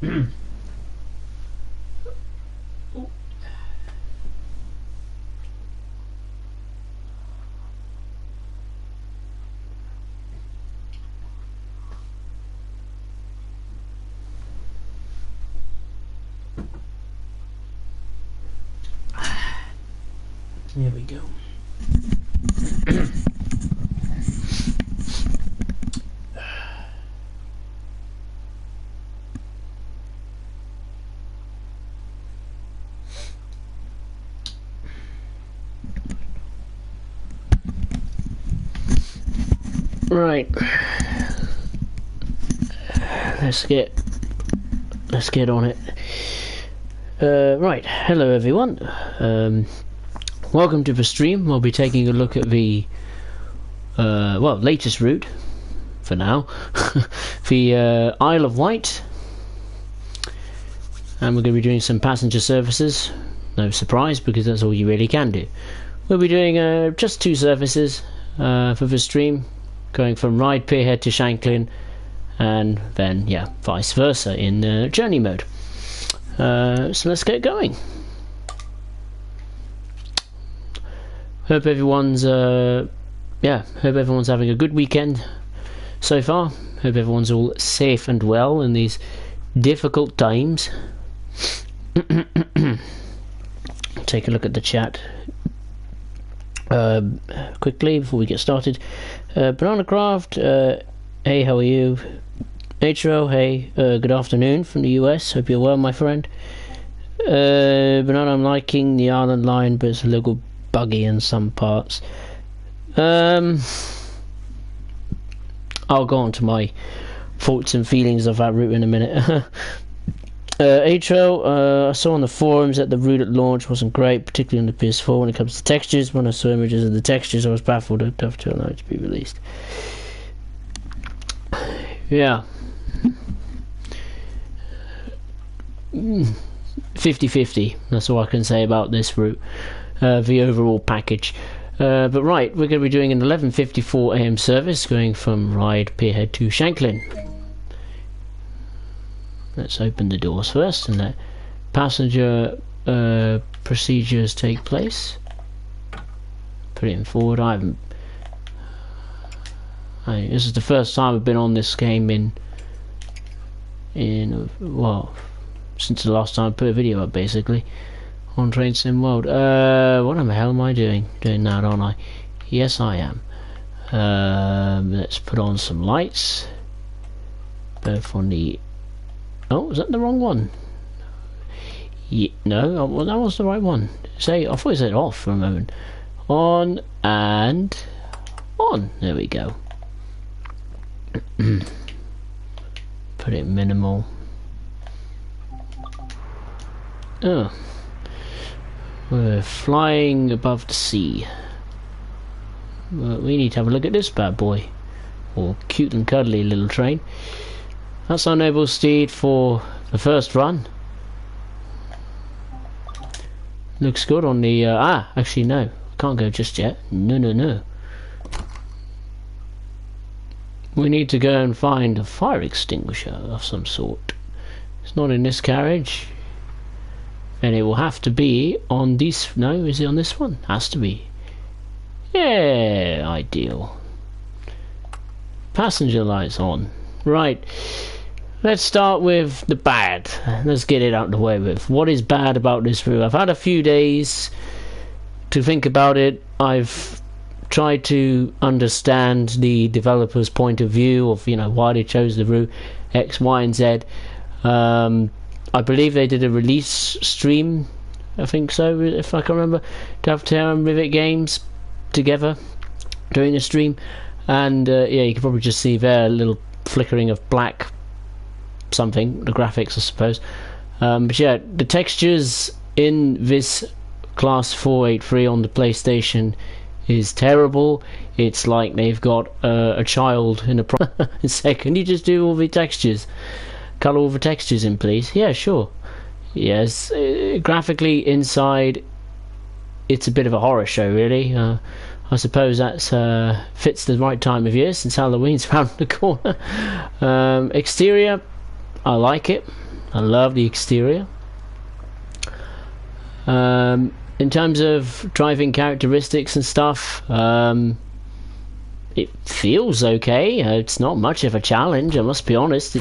Here we go. Right. Let's get on it. Right. Hello everyone. Welcome to the stream. We'll be taking a look at the latest route for now, the Isle of Wight, and we're going to be doing some passenger services. No surprise, because that's all you really can do. We'll be doing just 2 services for the stream, going from Ryde Pierhead to Shanklin, and then vice versa in journey mode. So let's get going. Hope everyone's having a good weekend so far. Hope everyone's all safe and well in these difficult times. Take a look at the chat quickly before we get started. Banana Craft, hey, how are you? Atro, hey, good afternoon from the US. Hope you're well, my friend. Banana, I'm liking the island line, but it's a little buggy in some parts. I'll go on to my thoughts and feelings of that route in a minute. Atro, I saw on the forums that the route at launch wasn't great, particularly on the PS4 when it comes to textures. When I saw images of the textures, I was baffled at Dovetail Night to be released. Yeah. 50-50, that's all I can say about this route. The overall package. But right, we're going to be doing an 11:54 AM service going from Ryde Pierhead to Shanklin. Let's open the doors first and let passenger procedures take place. Put it in forward. This is the first time I've been on this game since the last time I put a video up, basically. On Train Sim World. What the hell am I doing? Doing that, aren't I? Yes, I am. Let's put on some lights. Both on the... Oh, was that the wrong one? No, well, that was the right one. I thought it said off for a moment. On and on. There we go. Put it minimal. Oh. We're flying above the sea. Well, we need to have a look at this bad boy. Or cute and cuddly little train. That's our noble steed for the first run. Looks good on the... actually no. Can't go just yet. No. We need to go and find a fire extinguisher of some sort. It's not in this carriage. And it will have to be on this... No, is it on this one? Has to be. Yeah, ideal. Passenger lights on. Right. Let's start with the bad. Let's get it out of the way with. What is bad about this route? I've had a few days to think about it. I've tried to understand the developer's point of view of, why they chose the route X, Y, and Z. I believe they did a release stream, I think so, if I can remember, Dovetail and Rivet Games together doing a stream, and you can probably just see there a little flickering of black something, the graphics I suppose, but yeah, the textures in this Class 483 on the PlayStation is terrible. It's like they've got a child in a say, can you just do all the textures? Colour all the textures in, please. Yeah, sure. Yes, graphically inside, it's a bit of a horror show, really. I suppose that's fits the right time of year since Halloween's around the corner. Exterior, I like it. I love the exterior. In terms of driving characteristics and stuff, it feels okay. It's not much of a challenge, I must be honest.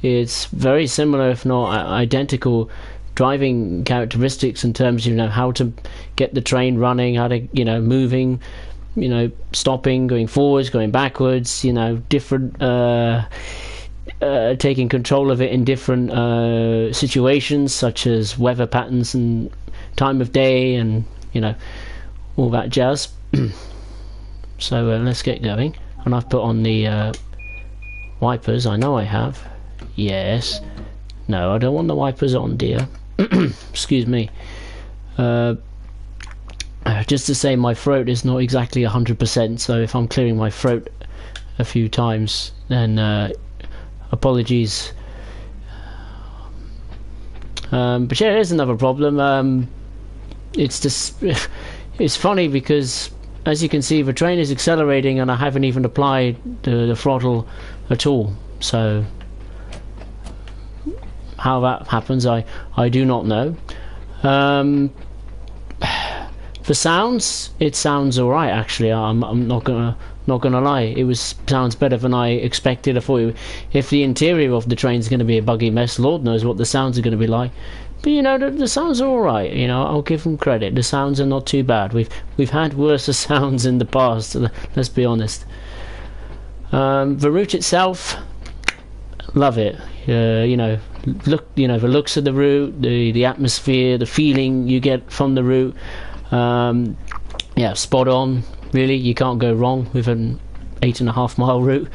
It's very similar, if not identical, driving characteristics in terms of, you know, how to get the train running, how to, you know, moving, you know, stopping, going forwards, going backwards, you know, different taking control of it in different situations, such as weather patterns and time of day, and, you know, all that jazz. So let's get going. And I've put on the wipers. I know I have. Yes. No, I don't want the wipers on, dear. Excuse me. Just to say, my throat is not exactly 100%, so if I'm clearing my throat a few times, then apologies. But yeah, here's another problem. It's just it's funny because, as you can see, the train is accelerating and I haven't even applied the throttle at all. So how that happens, I do not know. For sounds, it sounds alright actually. I'm not gonna lie. It sounds better than I expected. I thought if the interior of the train is going to be a buggy mess, Lord knows what the sounds are going to be like. But you know, the sounds are alright. You know, I'll give them credit. The sounds are not too bad. We've had worse sounds in the past. Let's be honest. The route itself, love it. You know, the looks of the route, the atmosphere, the feeling you get from the route. Yeah, spot on. Really, you can't go wrong with an 8.5 mile route.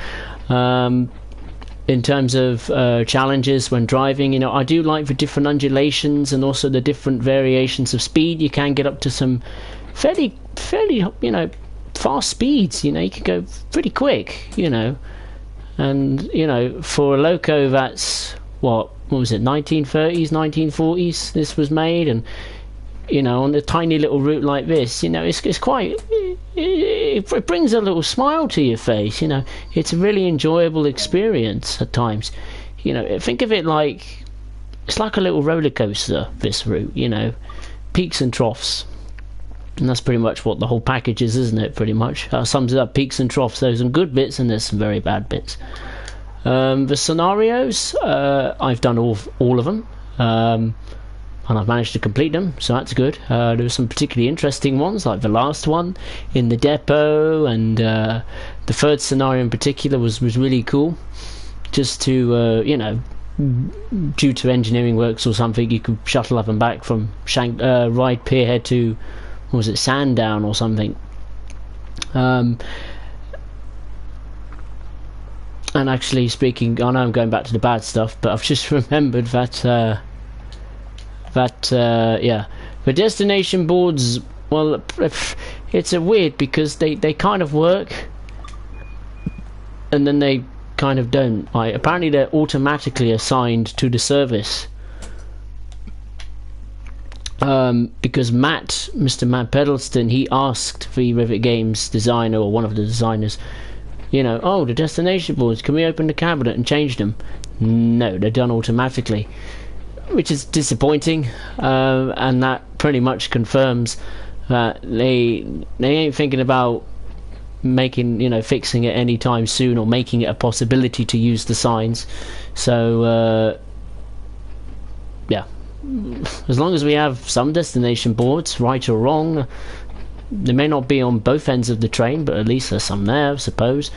In terms of challenges when driving, you know, I do like the different undulations and also the different variations of speed. You can get up to some fairly, you know, fast speeds. You know, you can go pretty quick. You know, and you know, for a loco that's what was it, 1930s, 1940s? This was made, and you know, on a tiny little route like this, you know, it's quite. It brings a little smile to your face. You know, it's a really enjoyable experience at times. You know, think of it like it's like a little roller coaster. This route, you know, peaks and troughs, and that's pretty much what the whole package is, isn't it? Pretty much sums it up. Peaks and troughs. There's some good bits and there's some very bad bits. The scenarios, I've done all of them. And I've managed to complete them, so that's good. There were some particularly interesting ones, like the last one in the depot, and the third scenario in particular was really cool. Just to, you know, due to engineering works or something, you could shuttle up and back from Ryde Pierhead to, what was it, Sandown or something. And actually speaking, I know I'm going back to the bad stuff, but I've just remembered that... yeah, the destination boards, well, it's a weird because they kind of work and then they kind of don't. Like, apparently they're automatically assigned to the service, because Mr. Matt Pedalston, he asked the Rivet Games designer, or one of the designers, you know, oh, the destination boards, can we open the cabinet and change them? No, they're done automatically, which is disappointing, and that pretty much confirms that they ain't thinking about making, you know, fixing it anytime soon, or making it a possibility to use the signs. So yeah, as long as we have some destination boards, right or wrong, they may not be on both ends of the train, but at least there's some there, I suppose.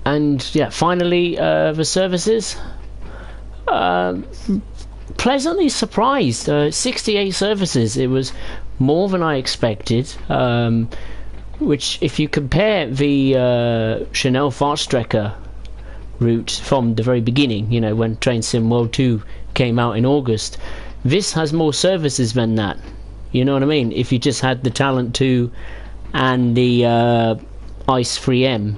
And yeah, finally, the services. Pleasantly surprised. 68 services. It was more than I expected. Which, if you compare the Chanel Fahrstrecke route from the very beginning, you know, when Train Sim World 2 came out in August, this has more services than that. You know what I mean? If you just had the Talent 2 and the Ice 3M.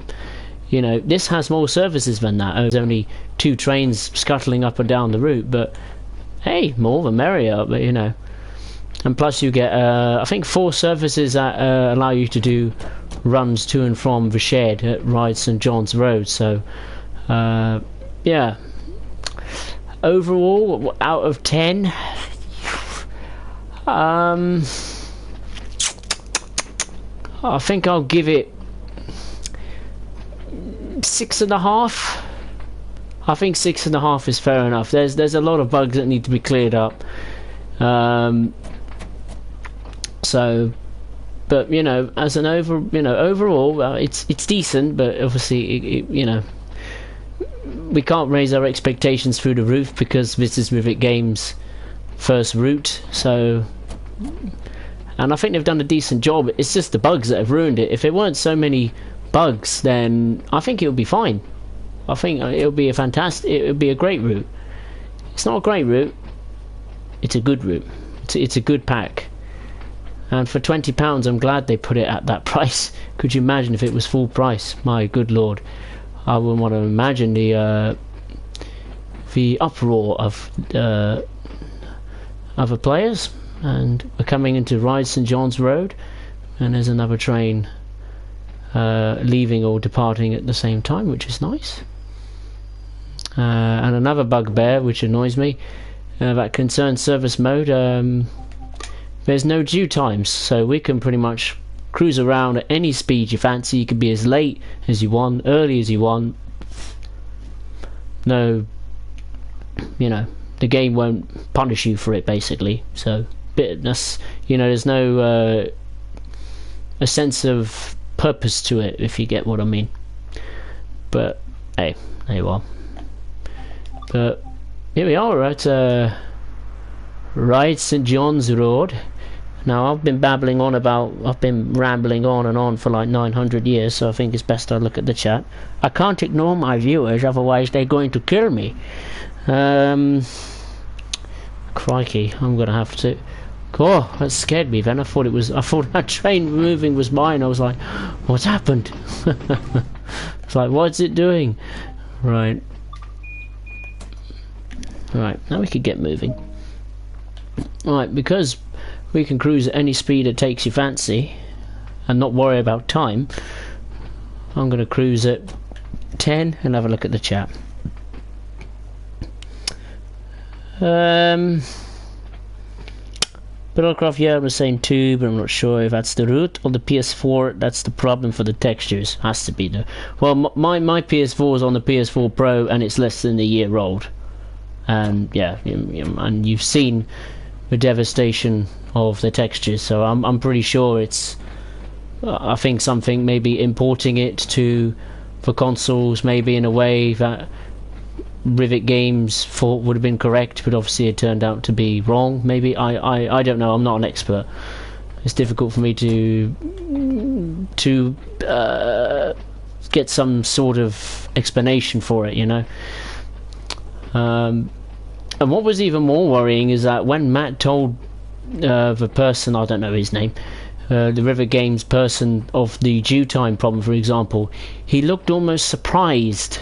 You know, this has more services than that. There's only 2 trains scuttling up and down the route, but hey, more the merrier. But you know, and plus you get I think 4 services that allow you to do runs to and from the shed at Ryde St John's Road. So yeah. Overall, out of 10, I think I'll give it 6.5. I think 6.5 is fair enough. There's a lot of bugs that need to be cleared up. So, but you know, as an overall, it's decent. But obviously, you know, we can't raise our expectations through the roof because this is Rivet Games' first route. So, and I think they've done a decent job. It's just the bugs that have ruined it. If there weren't so many bugs, then I think it would be fine. I think it would be a fantastic. It would be a great route. It's not a great route. It's a good route. It's a good pack. And for £20, I'm glad they put it at that price. Could you imagine if it was full price? My good lord, I wouldn't want to imagine the uproar of other players. And we're coming into Ryde St John's Road, and there's another train leaving or departing at the same time, which is nice. And another bugbear which annoys me that concerns service mode. There's no due times, so we can pretty much cruise around at any speed you fancy. You can be as late as you want, early as you want. No, you know, the game won't punish you for it, basically. So bitterness, you know, there's no a sense of purpose to it, if you get what I mean. But hey, there you are. But here we are at Ryde St John's Road. Now I've been rambling on and on for like 900 years, so I think it's best I look at the chat. I can't ignore my viewers, otherwise they're going to kill me. Crikey, I'm gonna have to. Oh, that scared me then. I thought that train moving was mine. I was like, what's happened? It's like, what's it doing? Right, now we could get moving. Alright, because we can cruise at any speed it takes you fancy and not worry about time, I'm going to cruise at 10 and have a look at the chat. Billcroft, yeah, I was saying 2, but I'm not sure if that's the route. On the PS4, that's the problem for the textures. Has to be the... Well, my PS4 is on the PS4 Pro and it's less than a year old. And yeah, and you've seen the devastation of the textures, so I'm pretty sure it's I think something maybe importing it for consoles, maybe in a way that Rivet Games thought would have been correct, but obviously it turned out to be wrong. Maybe I don't know. I'm not an expert. It's difficult for me to get some sort of explanation for it, you know. And what was even more worrying is that when Matt told the person, I don't know his name, the Rivet Games person, of the due time problem, for example, he looked almost surprised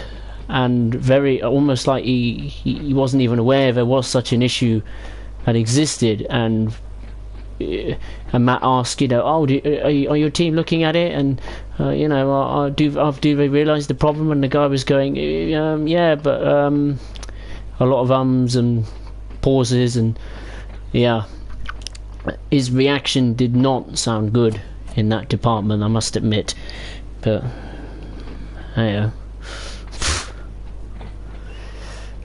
and very almost like he wasn't even aware there was such an issue that existed. And Matt asked, you know, oh, are your team looking at it? And you know, do they realise the problem? And the guy was going, yeah, but a lot of ums and pauses, and yeah, his reaction did not sound good in that department, I must admit. But yeah.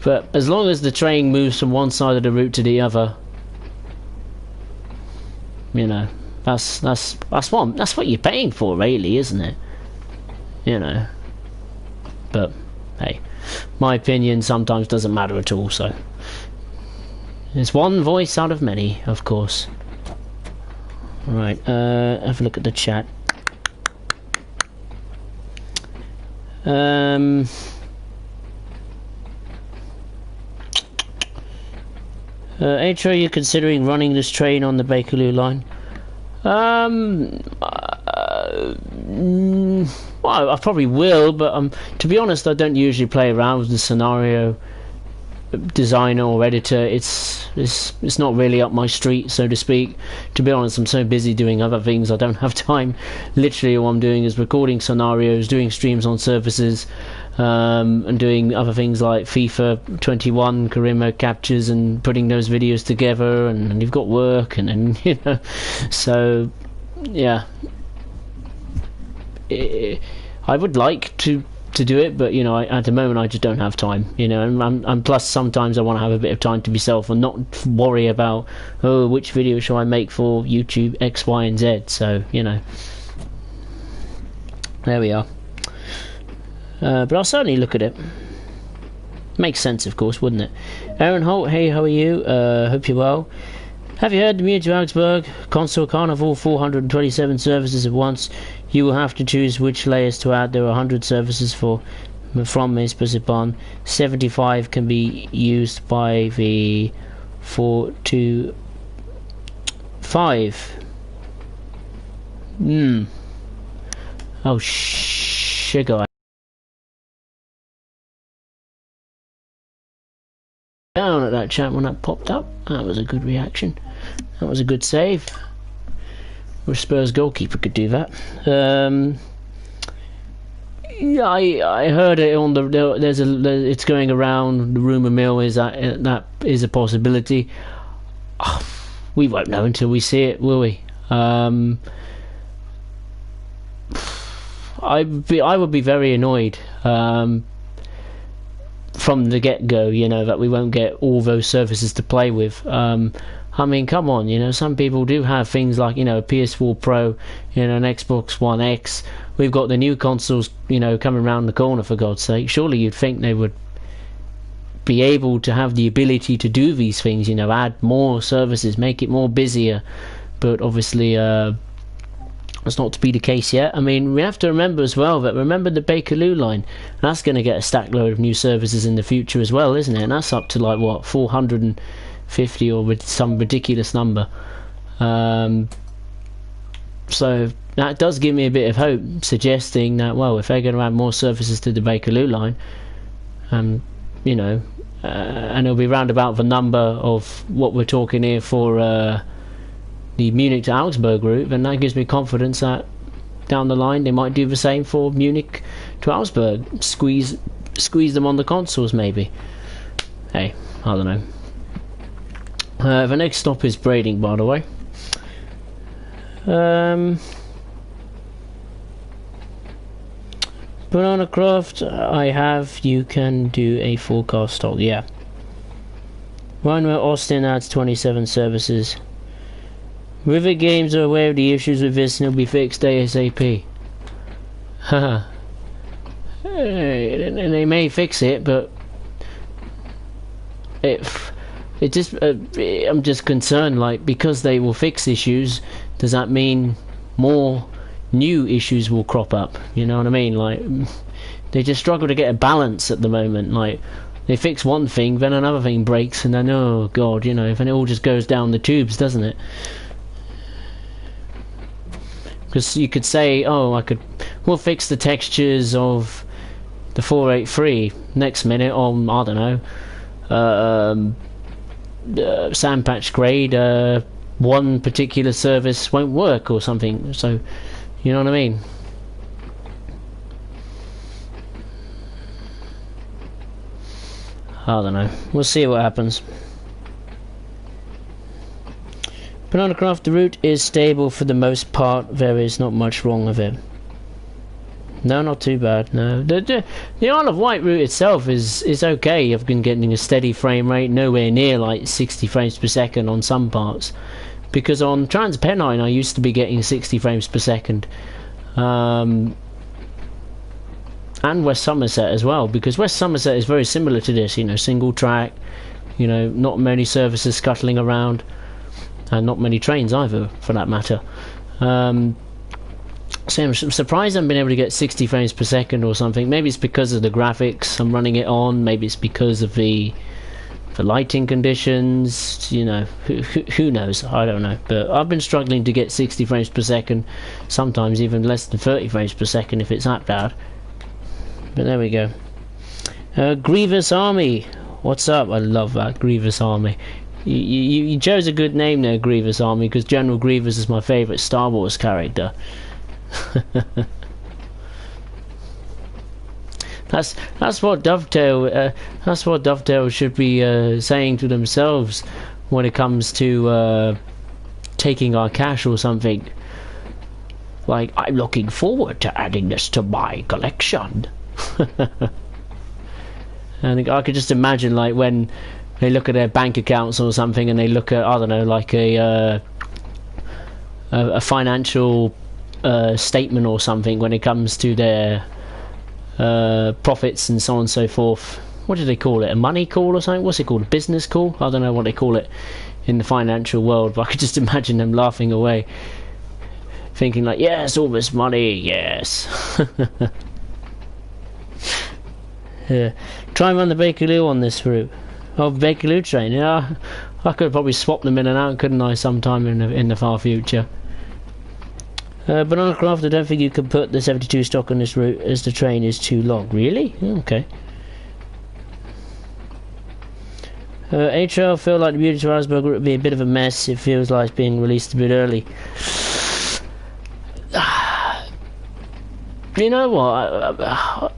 But as long as the train moves from one side of the route to the other, you know, that's what you're paying for, really, isn't it? You know. But hey, my opinion sometimes doesn't matter at all, so it's one voice out of many, of course. Right, have a look at the chat. H, are you considering running this train on the Bakerloo line? Well, I probably will, but to be honest, I don't usually play around with the scenario designer or editor. It's not really up my street, so to speak. To be honest, I'm so busy doing other things, I don't have time. Literally all I'm doing is recording scenarios, doing streams on services, and doing other things like FIFA 21 career mode captures and putting those videos together, and you've got work, and you know, so yeah, I would like to do it, but you know, at the moment I just don't have time, you know, and plus sometimes I want to have a bit of time to myself and not worry about, oh, which video shall I make for YouTube X, Y and Z. So you know, there we are. But I'll certainly look at it. Makes sense, of course, wouldn't it? Aaron Holt, hey, how are you? Hope you're well. Have you heard the Munich to Augsburg console can't have all 427 services at once? You will have to choose which layers to add. There are 100 services from Espacipon. 75 can be used by the 425. Oh, sugar. Down at that chat when that popped up. That was a good reaction. That was a good save. Or Spurs goalkeeper could do that. Yeah, I heard it on the. It's going around. The rumor mill is that is a possibility. Oh, we won't know until we see it, will we? I would be very annoyed. From the get-go, you know, that we won't get all those services to play with. I mean, come on, you know, some people do have things like, you know, a PS4 Pro, you know, an Xbox One X. We've got the new consoles, you know, coming around the corner, for God's sake. Surely you'd think they would be able to have the ability to do these things, you know, add more services, make it more busier. But obviously, that's not to be the case yet. I mean, we have to remember as well that remember the Bakerloo line. That's going to get a stack load of new services in the future as well, isn't it? And that's up to like what, 450 or with some ridiculous number. So that does give me a bit of hope, suggesting that, well, if they're going to add more services to the Bakerloo line, you know, and it'll be round about the number of what we're talking here for the Munich to Augsburg route, then that gives me confidence that down the line they might do the same for Munich to Augsburg. Squeeze them on the consoles, maybe. Hey, I don't know. The next stop is Brading, by the way. Banana Craft, I have. You can do a forecast stock, yeah. One where Austin adds 27 services. River Games are aware of the issues with this and it'll be fixed ASAP. Haha. They may fix it, but I'm just concerned, like, because they will fix issues, does that mean more new issues will crop up? You know what I mean? Like, they just struggle to get a balance at the moment. Like, they fix one thing, then another thing breaks, and then, oh god, you know, then it all just goes down the tubes, doesn't it? Because you could say, oh, we'll fix the textures of the 483 next minute on, I don't know, sandpatch grade, one particular service won't work or something. So, you know what I mean? I don't know. We'll see what happens. Banana Craft, the route is stable for the most part. There is not much wrong with it. No, not too bad. No, the Isle of Wight route itself is okay. I've been getting a steady frame rate, nowhere near like 60 frames per second on some parts. Because on Transpennine I used to be getting 60 frames per second. And West Somerset as well, because West Somerset is very similar to this, you know, single track, you know, not many services scuttling around. And not many trains either, for that matter. So I'm surprised I haven't been able to get 60 frames per second or something. Maybe it's because of the graphics I'm running it on. Maybe it's because of the lighting conditions. You know, who knows? I don't know. But I've been struggling to get 60 frames per second. Sometimes even less than 30 frames per second if it's that bad. But there we go. Grievous Army. What's up? I love that, Grievous Army. You chose a good name there, Grievous Army, because General Grievous is my favourite Star Wars character. That's what Dovetail. That's what Dovetail should be saying to themselves when it comes to taking our cash or something. Like, I'm looking forward to adding this to my collection. And I could just imagine, like, when they look at their bank accounts or something, and they look at, I don't know, like a financial statement or something when it comes to their profits and so on and so forth. What do they call it? A money call or something? What's it called? A business call? I don't know what they call it in the financial world, but I could just imagine them laughing away, thinking like, yes, all this money, yes. Yeah. Try and run the Bakerloo on this route. Oh, Bakerloo train, yeah. I could probably swap them in and out, couldn't I, sometime in the far future. But on a craft, I don't think you can put the 72 stock on this route as the train is too long. Really? Okay. HL feel like the Beauty to Rasberg would be a bit of a mess. It feels like it's being released a bit early. You know what?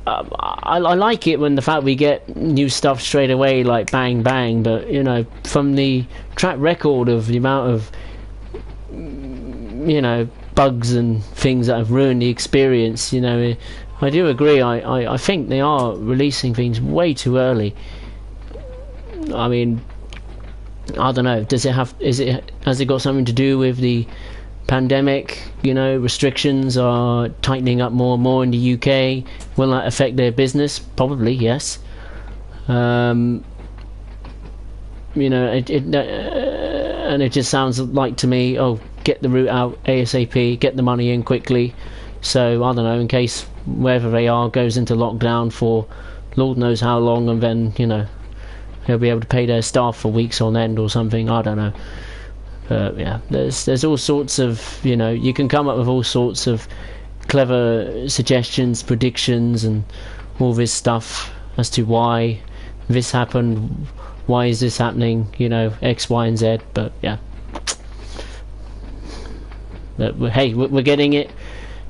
I like it when the fact we get new stuff straight away, like bang bang, but you know, from the track record of the amount of, you know, bugs and things that have ruined the experience, you know, I do agree. I think they are releasing things way too early. I mean, I don't know, has it got something to do with the pandemic? You know, restrictions are tightening up more and more in the UK. Will that affect their business? Probably, yes. You know, and it just sounds like to me, oh, get the route out ASAP, get the money in quickly, so I don't know, in case wherever they are goes into lockdown for Lord knows how long, and then, you know, they'll be able to pay their staff for weeks on end or something. I don't know. Yeah, there's all sorts of, you know, you can come up with all sorts of clever suggestions, predictions, and all this stuff as to why this happened, why is this happening, you know, X, Y, and Z. But yeah, but hey, we're getting it,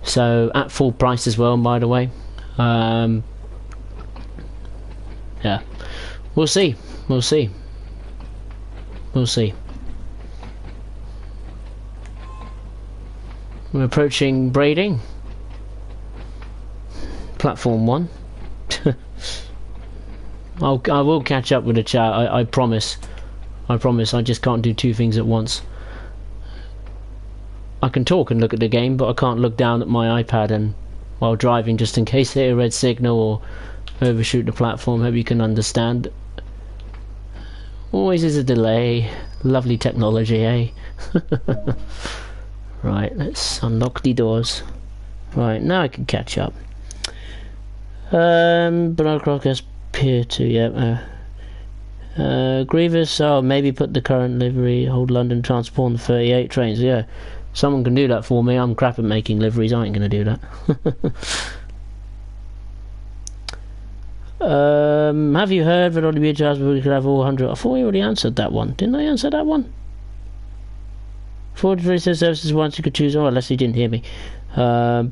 so at full price as well, by the way. Yeah, we'll see. We're approaching braiding. Platform 1. I will catch up with the chat, I promise. I just can't do two things at once. I can talk and look at the game, but I can't look down at my iPad and while driving, just in case they hit a red signal or overshoot the platform. Hope you can understand. Always is a delay. Lovely technology, eh? Right, let's unlock the doors. Right, now I can catch up. Banana Croc has Pier 2, yeah. Grievous, oh, maybe put the current livery, hold London Transport on the 38 trains. Yeah, someone can do that for me. I'm crap at making liveries, I ain't gonna do that. Have you heard that on the Beauty House we could have all 100? I thought we already answered that one. Didn't I answer that one? 43 services once you could choose. Oh, unless you didn't hear me. Yeah,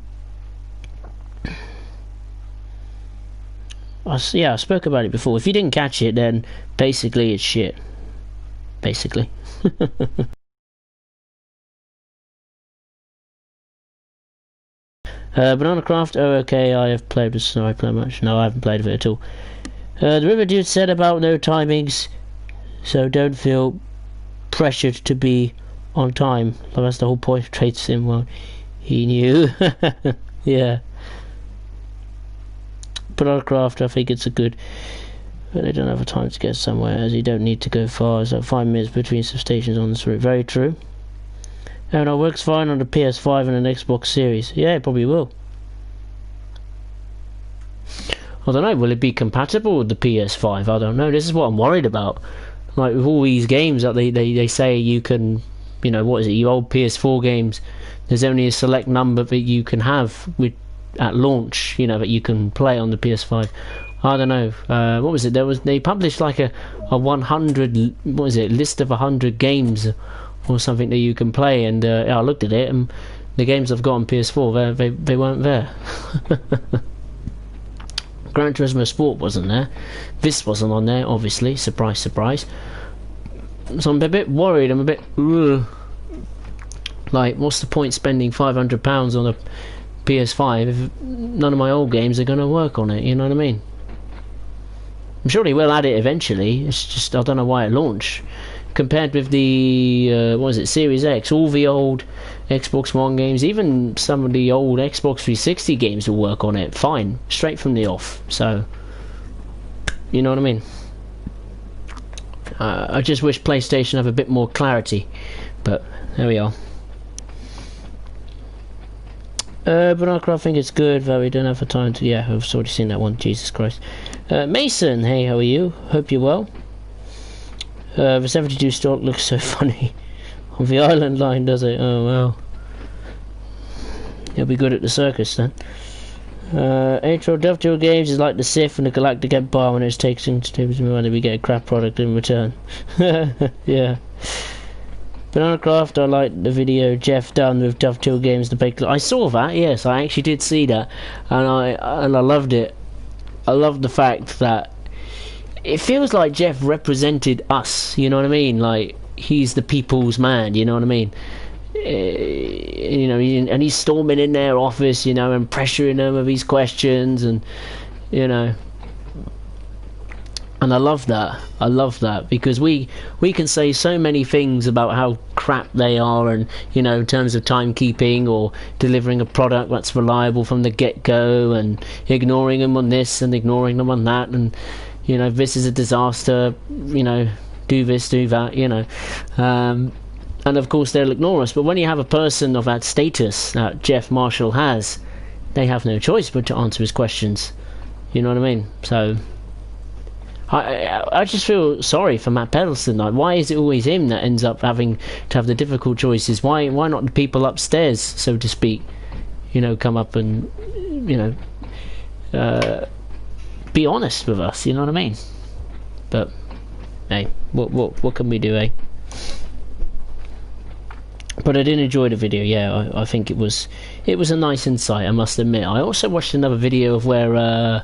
I spoke about it before. If you didn't catch it, then basically it's shit. Basically. Banana Craft, oh okay, I have played with Snow, I play much. No, I haven't played with it at all. The River Dude said about no timings, so don't feel pressured to be on time. Like, that's the whole point of Trade Sim world. He knew. Yeah. Banana Craft, I think it's a good, but they don't have a time to get somewhere, as you don't need to go far. So 5 minutes between some stations on this route. Very true. And it works fine on the PS5 and an Xbox Series. Yeah, it probably will. I don't know, will it be compatible with the PS5? I don't know. This is what I'm worried about. Like, with all these games that they say you can, you know, what is it, you old PS4 games, there's only a select number that you can have with at launch, you know, that you can play on the PS5. I don't know. What was it? They published like a 100, what was it, list of 100 games or something that you can play, and I looked at it, and The games I've got on PS4, they weren't there. Gran Turismo Sport wasn't there. This wasn't on there, obviously. Surprise, surprise. So I'm a bit worried. I'm a bit... Ugh. Like, what's the point spending £500 on a PS5 if none of my old games are going to work on it? You know what I mean? I'm sure they will add it eventually. It's just, I don't know why it launched. Compared with the, what is it, Series X, all the old Xbox One games, even some of the old Xbox 360 games will work on it fine, straight from the off. So, you know what I mean? I just wish PlayStation have a bit more clarity, but there we are. But I think it's good, though we don't have the time to... Yeah, I've already seen that one, Jesus Christ. Mason, hey, how are you? Hope you're well. The 72 stock looks so funny on the island line, does it? Oh well, he'll be good at the circus then. Atro Dovetail Games is like the Sith and the Galactic Empire when it's taken to money, we get a crap product in return. Yeah. Banana Craft, I like the video Jeff done with Dovetail Games. I saw that, yes, I actually did see that, and I loved it. I loved the fact that it feels like Jeff represented us, you know what I mean? Like, he's the people's man, you know what I mean? You know, and he's storming in their office, you know, and pressuring them with his questions, and, you know. And I love that, because we can say so many things about how crap they are, and, you know, in terms of timekeeping or delivering a product that's reliable from the get-go, and ignoring them on this and ignoring them on that, and, you know, this is a disaster, you know, do this, do that, you know. And of course they'll ignore us, but when you have a person of that status that Jeff Marshall has, they have no choice but to answer his questions, you know what I mean? So I just feel sorry for Matt Pedalston. Like, why is it always him that ends up having to have the difficult choices? Why not the people upstairs, so to speak, you know, come up and, you know, be honest with us, you know what I mean? But hey, what can we do, eh? But I did enjoy the video. Yeah, I think it was a nice insight, I must admit. I also watched another video of where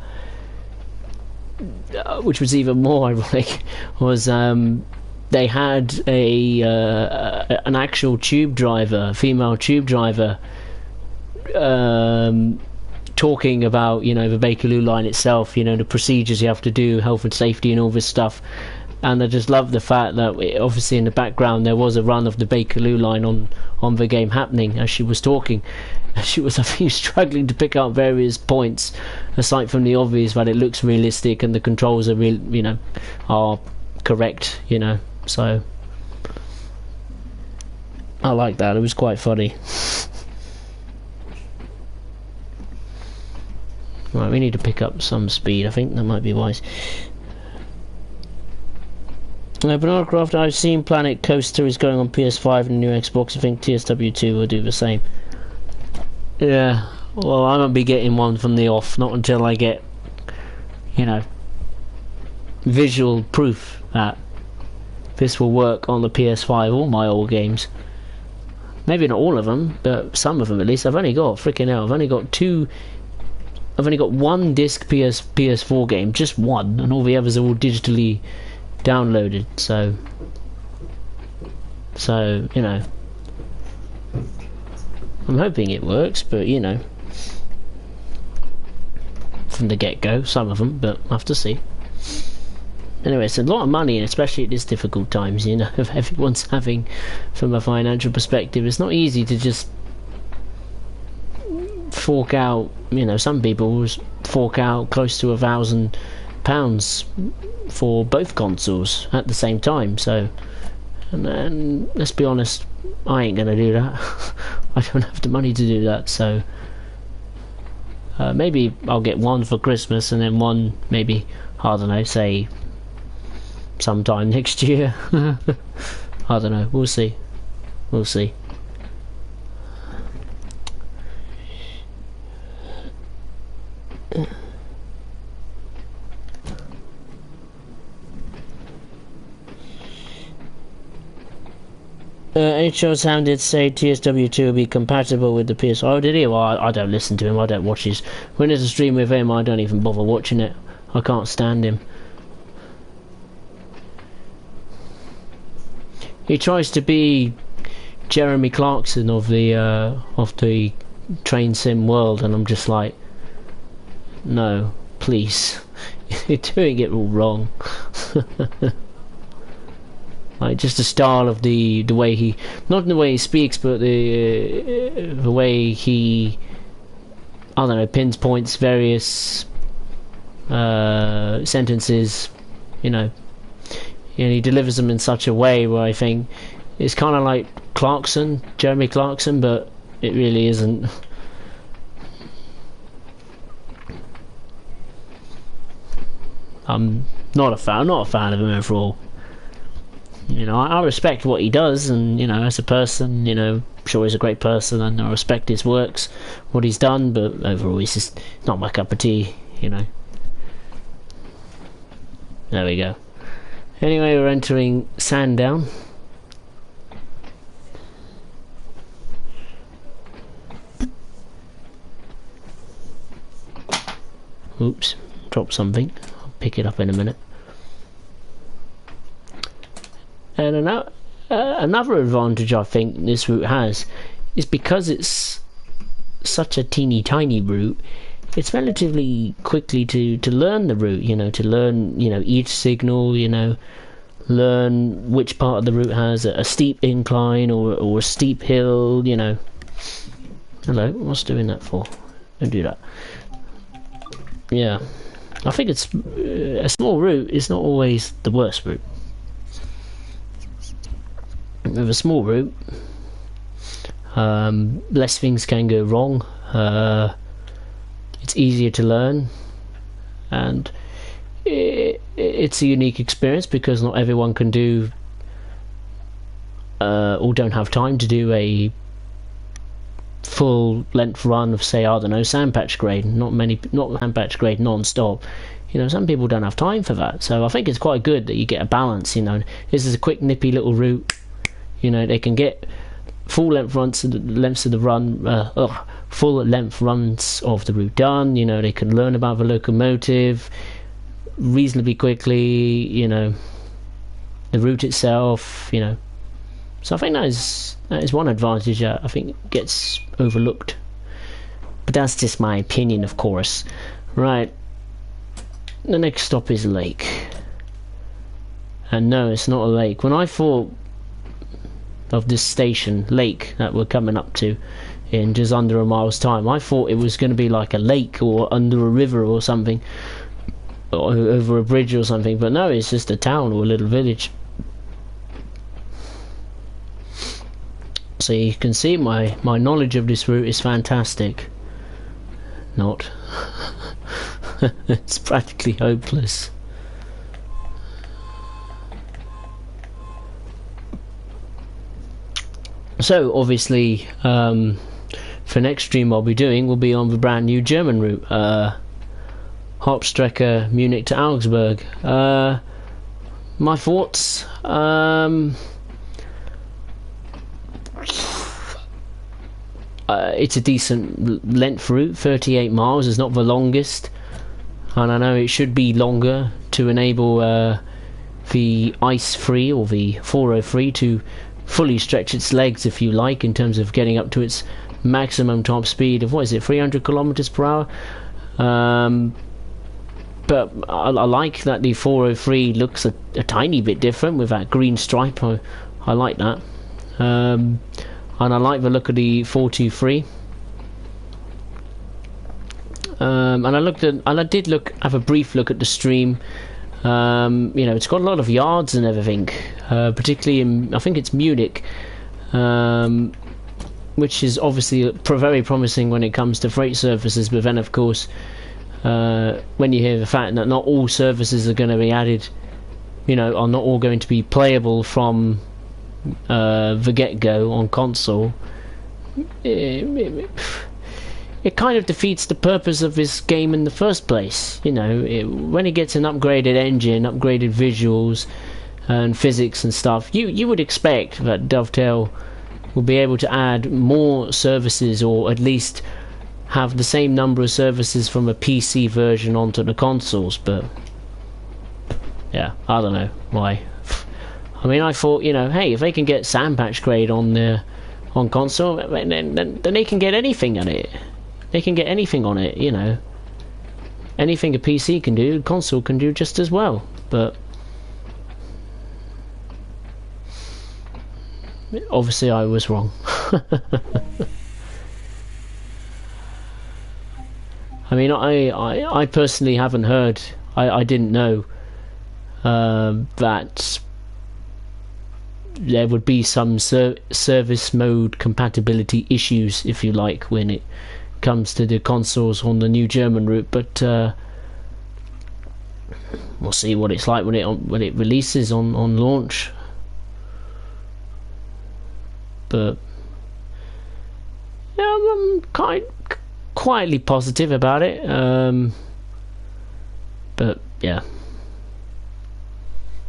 which was even more ironic, was they had an actual tube driver, female tube driver, talking about, you know, the Bakerloo line itself, you know, the procedures you have to do, health and safety and all this stuff. And I just love the fact that obviously in the background there was a run of the Bakerloo line on the game happening as she was talking. She was, I think, struggling to pick out various points, aside from the obvious that it looks realistic and the controls are real, you know, are correct, you know. So I like that. It was quite funny. Right, we need to pick up some speed. I think that might be wise. Banana Craft, I've seen Planet Coaster is going on PS5 and the new Xbox. I think TSW2 will do the same. Yeah, well, I won't be getting one from the off, not until I get, you know, visual proof that this will work on the PS5, all my old games. Maybe not all of them, but some of them at least. I've only got, freaking hell, I've only got one disc PS4 game, just one, and all the others are all digitally downloaded, so you know, I'm hoping it works, but, you know, from the get-go, some of them, but I'll have to see. Anyway, it's a lot of money, and especially at this difficult times, you know, if everyone's having, from a financial perspective, it's not easy to just fork out, you know, some people fork out close to £1,000 for both consoles at the same time, so, and let's be honest, I ain't gonna do that. I don't have the money to do that, so maybe I'll get one for Christmas and then one maybe, I don't know, say sometime next year. I don't know, we'll see. HO Sam did say TSW2 will be compatible with the PS. Oh, did he? Well, I don't listen to him. I don't watch his. When there's a stream with him, I don't even bother watching it. I can't stand him. He tries to be Jeremy Clarkson of the train sim world, and I'm just like, no, please, you're doing it all wrong. Like, just the style of the way he, not the way he speaks, but the way he, I don't know, pinpoints various sentences, you know, and he delivers them in such a way where I think it's kind of like Clarkson, Jeremy Clarkson, but it really isn't. I'm not a fan of him overall. You know, I respect what he does, and, you know, as a person, you know, I'm sure he's a great person, and I respect his works, what he's done, but overall he's just not my cup of tea, you know. There we go. Anyway, we're entering Sandown. Oops, dropped something. I'll pick it up in a minute. And another advantage I think this route has is because it's such a teeny tiny route, it's relatively quickly to learn the route, you know, to learn, you know, each signal, you know, learn which part of the route has a steep incline or a steep hill, you know. Hello, what's doing that for? Don't do that. Yeah, I think it's a small route is not always the worst route. With a small route, less things can go wrong. It's easier to learn, and it's a unique experience because not everyone can do or don't have time to do a full length run of, say, I don't know, sandpatch grade. Not sandpatch grade non-stop. You know, some people don't have time for that, so I think it's quite good that you get a balance. You know, this is a quick nippy little route. You know, they can get full length runs of the run, full length runs of the route done. You know, they can learn about the locomotive reasonably quickly. You know, the route itself. You know, so I think that is one advantage that I think gets overlooked. But that's just my opinion, of course. Right. The next stop is a lake, and no, it's not a lake. When I thought of this station lake that we're coming up to in just under a mile's time, I thought it was going to be like a lake or under a river or something, or over a bridge or something, but no, it's just a town or a little village. So you can see my knowledge of this route is fantastic. Not. It's practically hopeless. So obviously, for next stream I'll be doing will be on the brand new German route, Hauptstrecke Munich to Augsburg. My thoughts. It's a decent length route. 38 miles is not the longest, and I know it should be longer to enable the ice-free or the 403 to fully stretch its legs, if you like, in terms of getting up to its maximum top speed of, what is it, 300 kilometers per hour. But I like that the 403 looks a tiny bit different with that green stripe. I like that. And I like the look of the 423. And I did have a brief look at the stream. You know, it's got a lot of yards and everything, particularly in, I think it's Munich, which is obviously very promising when it comes to freight services. But then, of course, when you hear the fact that not all services are going to be added, you know, are not all going to be playable from the get-go on console, it kind of defeats the purpose of this game in the first place. You know, when it gets an upgraded engine, upgraded visuals, and physics and stuff, you would expect that Dovetail will be able to add more services, or at least have the same number of services from a PC version onto the consoles. But yeah, I don't know why. I mean, I thought, you know, hey, if they can get Sandpatch Grade on console, then they can get anything on it. They can get anything on it, you know. Anything a PC can do, console can do just as well. But obviously I was wrong. I mean, I personally haven't heard, I didn't know that there would be some service mode compatibility issues, if you like, when it comes to the consoles on the new German route. But we'll see what it's like when it releases on launch. But yeah, I'm quietly positive about it. But yeah,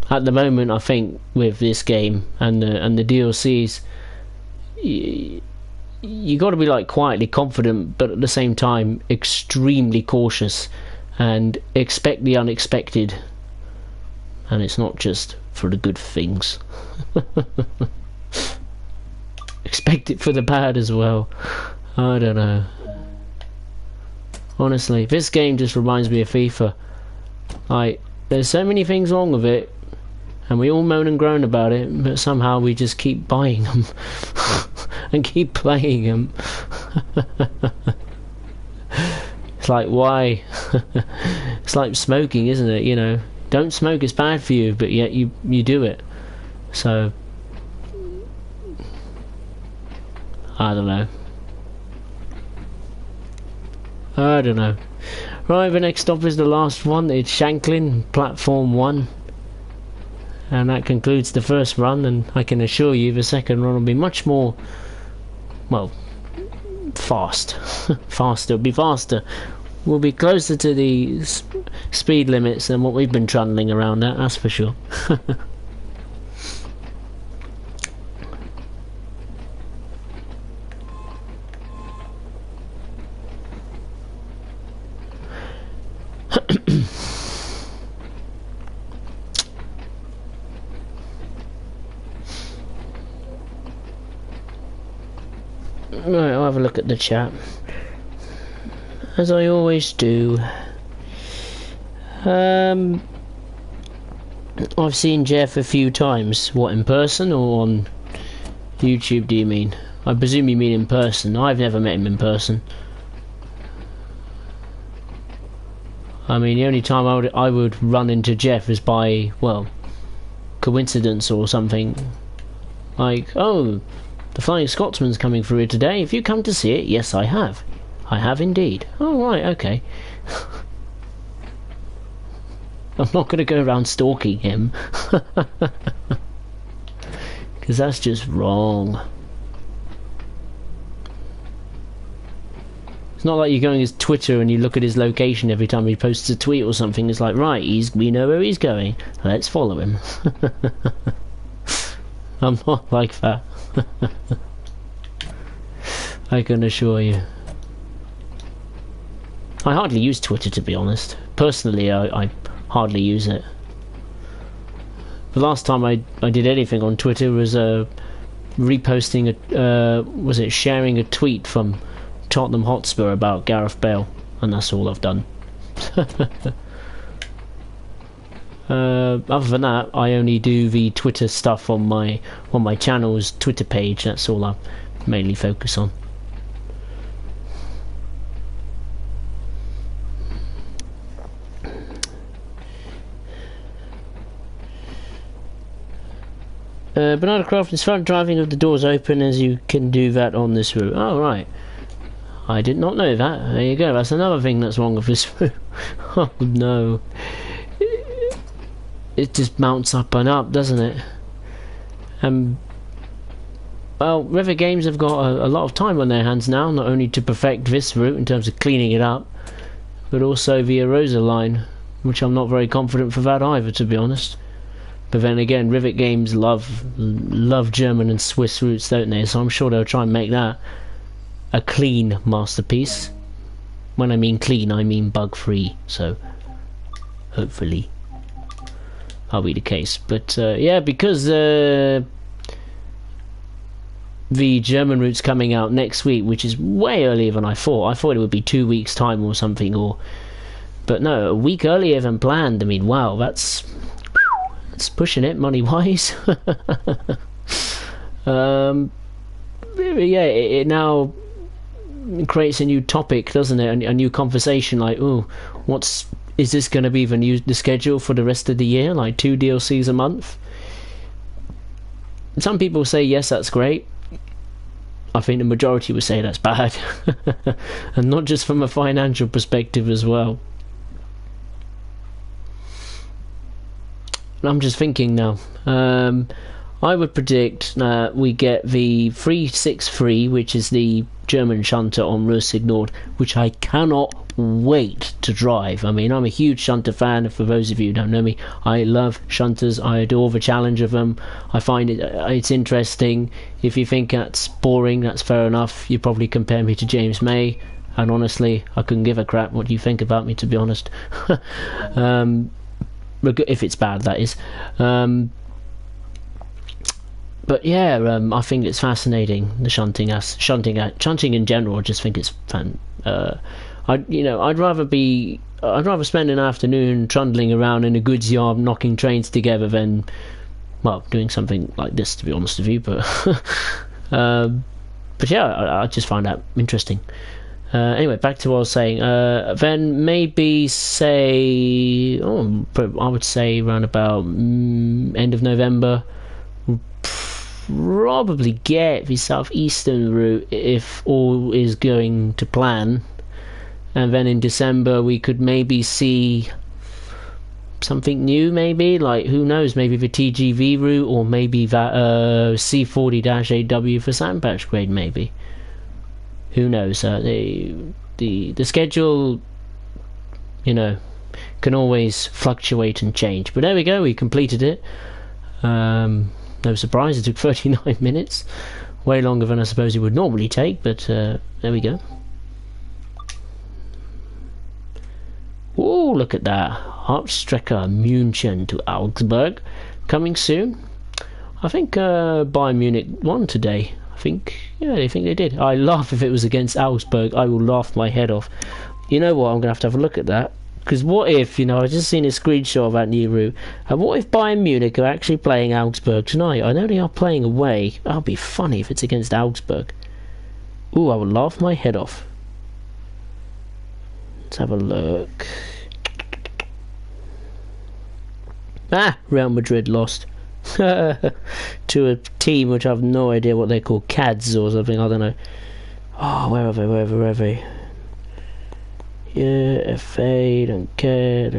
at the moment, I think with this game and the DLCs, you got to be like quietly confident, but at the same time extremely cautious and expect the unexpected. And it's not just for the good things. Expect it for the bad as well. I don't know. Honestly, this game just reminds me of FIFA. Like, there's so many things wrong with it, and we all moan and groan about it, but somehow we just keep buying them and keep playing them. It's like, why? It's like smoking, isn't it? You know, don't smoke, it's bad for you, but yet you do it. So I don't know. Right, the next stop is the last one. It's Shanklin, Platform 1. And that concludes the first run, and I can assure you the second run will be much more, well, fast. Faster, it'll be faster. We'll be closer to the speed limits than what we've been trundling around at, that's for sure. Right, I'll have a look at the chat, as I always do. I've seen Jeff a few times. What, in person or on YouTube, do you mean? I presume you mean in person. I've never met him in person. I mean, the only time I would run into Jeff is by, well, coincidence or something. Like, oh, the Flying Scotsman's coming through here today. Have you come to see it? Yes, I have. I have indeed. Oh, right, okay. I'm not going to go around stalking him. Because that's just wrong. It's not like you're going his Twitter and you look at his location every time he posts a tweet or something. It's like, right, we know where he's going. Let's follow him. I'm not like that. I can assure you. I hardly use Twitter, to be honest. Personally, I hardly use it. The last time I did anything on Twitter was reposting sharing a tweet from Tottenham Hotspur about Gareth Bale, and that's all I've done. Other than that, I only do the Twitter stuff on my channel's Twitter page. That's all I mainly focus on. Banana Craft is front driving with the doors open, as you can do that on this route. Oh, right. I did not know that. There you go. That's another thing that's wrong with this route. Oh, no. It just mounts up and up, doesn't it? Well, River Games have got a lot of time on their hands now, not only to perfect this route in terms of cleaning it up, but also the Arosa line, which I'm not very confident for that either, to be honest. But then again, Rivet Games love German and Swiss roots, don't they? So I'm sure they'll try and make that a clean masterpiece. When I mean clean, I mean bug-free. So hopefully that'll be the case. But yeah, because the German route's coming out next week, which is way earlier than I thought. I thought it would be 2 weeks' time or something, but no, a week earlier than planned. I mean, wow, that's pushing it money-wise. Yeah, it now creates a new topic, doesn't it? A new conversation, like, oh, is this going to be the schedule for the rest of the year, like 2 DLCs a month? Some people say yes, that's great. I think the majority would say that's bad. And not just from a financial perspective as well. I'm just thinking now. I would predict we get the 363, which is the German shunter on Rösig Nord, which I cannot wait to drive. I mean, I'm a huge shunter fan. For those of you who don't know me, I love shunters. I adore the challenge of them. I find it's interesting. If you think that's boring, that's fair enough. You probably compare me to James May, and honestly, I couldn't give a crap what you think about me, to be honest. If it's bad, that is. But yeah, I think it's fascinating, the shunting in general. I just think it's fun. I'd rather spend an afternoon trundling around in a goods yard knocking trains together than, well, doing something like this, to be honest with you. But but yeah, I just find that interesting. Anyway, back to what I was saying. Then maybe say, I would say around about end of November, probably get the southeastern route if all is going to plan. And then in December we could maybe see something new, maybe, like, who knows, maybe the TGV route, or maybe that C40-AW for Sandpatch grade, maybe. Who knows? The schedule, can always fluctuate and change. But there we go, we completed it. No surprise, it took 39 minutes. Way longer than I suppose it would normally take, but there we go. Oh, look at that. Hauptstrecke München to Augsburg. Coming soon. I think Bayern Munich won today. I think they did. I laugh if it was against Augsburg. I will laugh my head off. You know what? I'm going to have a look at that. Because what if, I've just seen a screenshot of that new route. And what if Bayern Munich are actually playing Augsburg tonight? I know they are playing away. That'll be funny if it's against Augsburg. Ooh, I will laugh my head off. Let's have a look. Real Madrid lost. To a team which I have no idea what they're called, CADS or something, I don't know. Oh, where are they? Yeah, FA, don't care.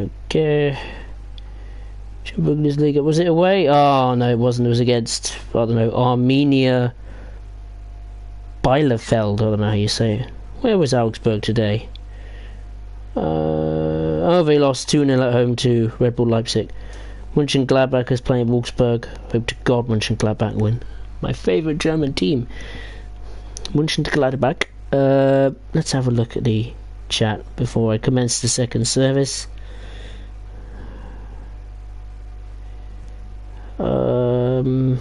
Bundesliga, was it away? Oh no, it wasn't. It was against, I don't know, Arminia Bielefeld, I don't know how you say it. Where was Augsburg today? They lost 2-0 at home to Red Bull Leipzig. Mönchengladbach is playing Wolfsburg. Hope to God Mönchengladbach win. My favourite German team. Mönchengladbach. Let's have a look at the chat before I commence the second service. HO,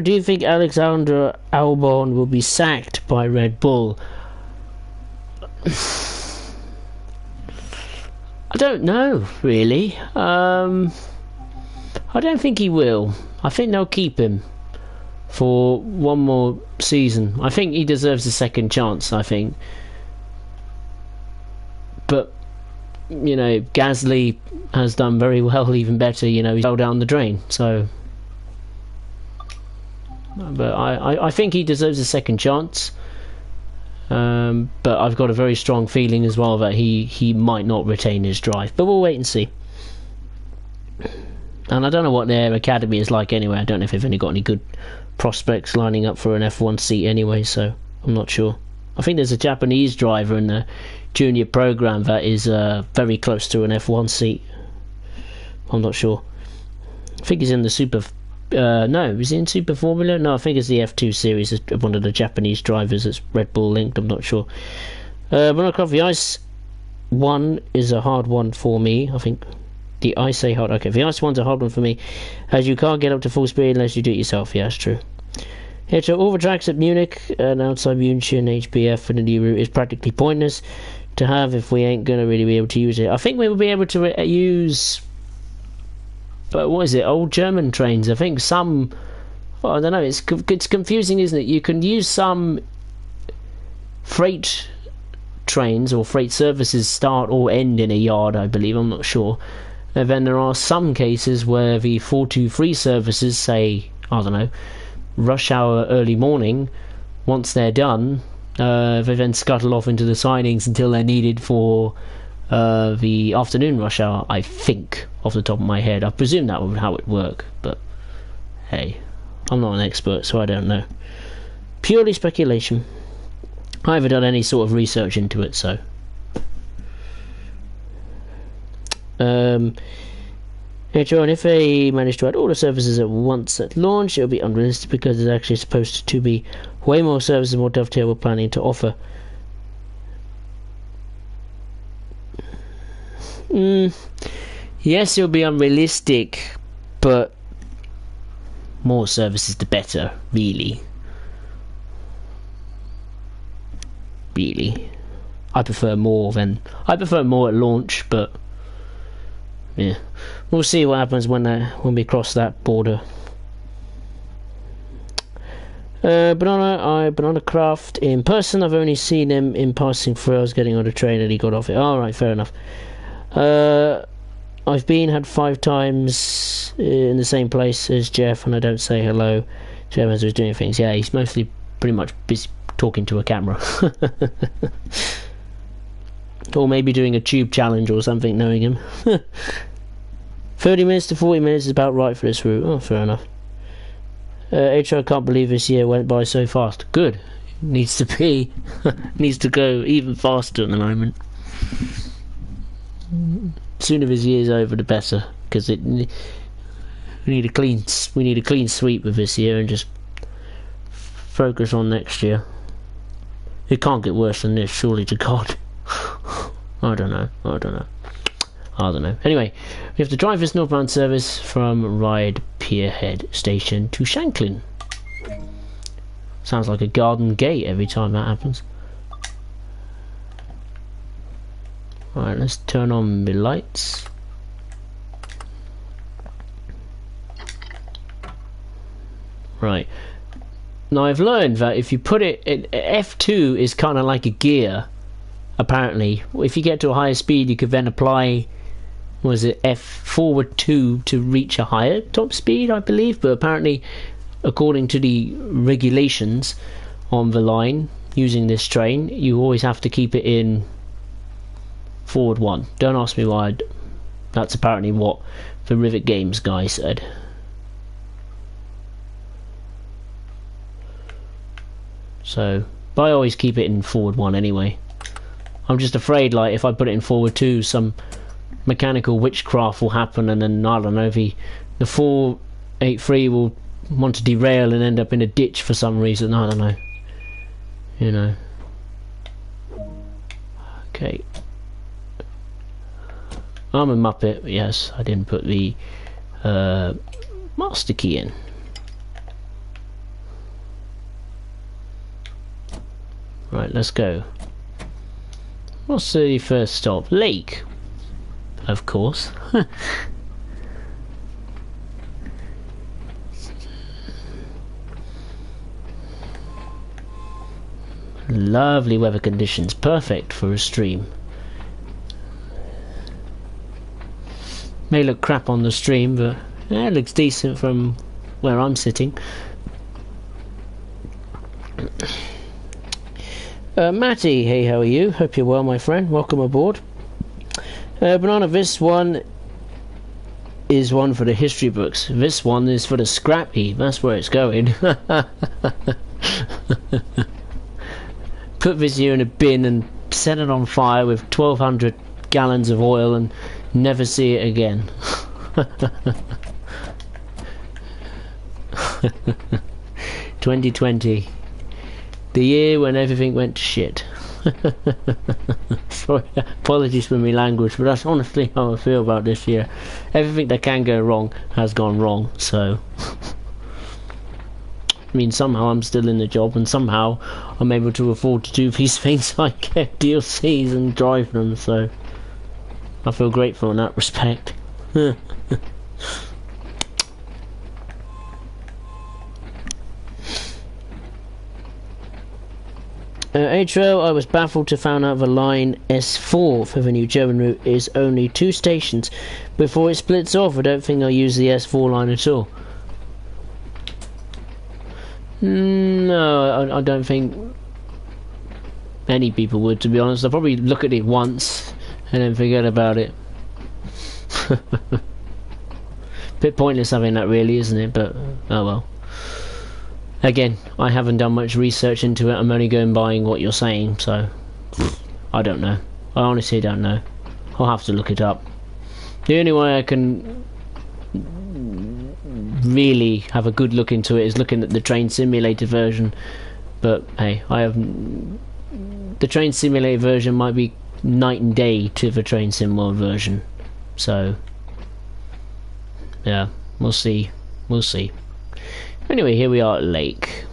do you think Alexander Albon will be sacked by Red Bull? I don't know, really. I don't think he will. I think they'll keep him for one more season. I think he deserves a second chance, I think. But, Gasly has done very well, even better. He fell down the drain, so... But I think he deserves a second chance. But I've got a very strong feeling as well that he might not retain his drive. But we'll wait and see. And I don't know what their academy is like anyway. I don't know if they've only got any good prospects lining up for an F1 seat anyway, so I'm not sure. I think there's a Japanese driver in the junior program that is very close to an F1 seat. I'm not sure. I think he's in the Super... no, is he in Super Formula? No, I think it's the F2 series. It's one of the Japanese drivers that's Red Bull linked. I'm not sure. But no, the Ice 1 is a hard one for me. I think the Ice hard. Okay, the Ice 1's a hard one for me, as you can't get up to full speed unless you do it yourself. Yeah, that's true. Yeah, so all the tracks at Munich and outside München, HBF and the new route is practically pointless to have if we ain't going to really be able to use it. I think we will be able to use... But what is it? Old German trains. I think some... Well, I don't know. It's confusing, isn't it? You can use some freight trains or freight services start or end in a yard, I believe. I'm not sure. And then there are some cases where the 423 services say, I don't know, rush hour early morning. Once they're done, they then scuttle off into the sidings until they're needed for the afternoon rush hour, I think, off the top of my head. I presume that would how it work, but hey, I'm not an expert, so I don't know. Purely speculation. I haven't done any sort of research into it, so and if they manage to add all the services at once at launch, it'll be unrealistic because it's actually supposed to be way more services and more dovetail we're planning to offer. Yes, it'll be unrealistic, but more services the better, really. I prefer more at launch, but yeah, we'll see what happens when we cross that border. Banana Craft in person. I've only seen him in passing through. I was getting on a train and he got off it. Alright, fair enough. I've had 5 times in the same place as Jeff, and I don't say hello to him as he's doing things. Yeah, he's mostly pretty much busy talking to a camera. Or maybe doing a tube challenge or something, knowing him. 30 minutes to 40 minutes is about right for this route. Oh, fair enough. HR can't believe this year went by so fast. Good. Needs to be. Needs to go even faster at the moment. Sooner this year's over, the better. Because we need a clean sweep with this year and just focus on next year. It can't get worse than this, surely to God. I don't know. Anyway, we have to drive this northbound service from Ryde Pierhead Station to Shanklin. Sounds like a garden gate every time that happens. Alright, let's turn on the lights. Right. Now I've learned that if you put it... F2 is kind of like a gear, apparently. If you get to a higher speed, you could then apply... Was it F forward 2 to reach a higher top speed, I believe? But apparently, according to the regulations on the line, using this train, you always have to keep it in forward 1. Don't ask me why. That's apparently what the Rivet Games guy said. So, but I always keep it in forward 1 anyway. I'm just afraid, like, if I put it in forward 2, some mechanical witchcraft will happen, and then I don't know, the 483 will want to derail and end up in a ditch for some reason. I don't know. You know. Okay. I'm a Muppet. Yes, I didn't put the master key in. Right, let's go. What's the first stop? Lake. Of course. Lovely weather conditions, perfect for a stream. May look crap on the stream, but it looks decent from where I'm sitting. Matty, hey, how are you? Hope you're well, my friend. Welcome aboard. Banana, this one is one for the history books. This one is for the scrap heap. That's where it's going. put this year in a bin and set it on fire with 1,200 gallons of oil and never see it again. 2020, the year when everything went to shit. Sorry, apologies for my language, but that's honestly how I feel about this year. Everything that can go wrong has gone wrong, so I mean, somehow I'm still in the job, and somehow I'm able to afford to do these things like get DLCs and drive them, so I feel grateful in that respect. H-Rail, I was baffled to find out the line S4 for the new German route is only 2 stations before it splits off. I don't think I'll use the S4 line at all. No, I don't think any people would, to be honest. They'll probably look at it once and then forget about it. Bit pointless having that, really, isn't it? But oh well. Again, I haven't done much research into it. I'm only going by what you're saying, so I don't know. I honestly don't know. I'll have to look it up. The only way I can really have a good look into it is looking at the train simulator version. But hey, the train simulator version might be night and day to the train sim world version. So yeah, we'll see. We'll see. Anyway, here we are at Lake.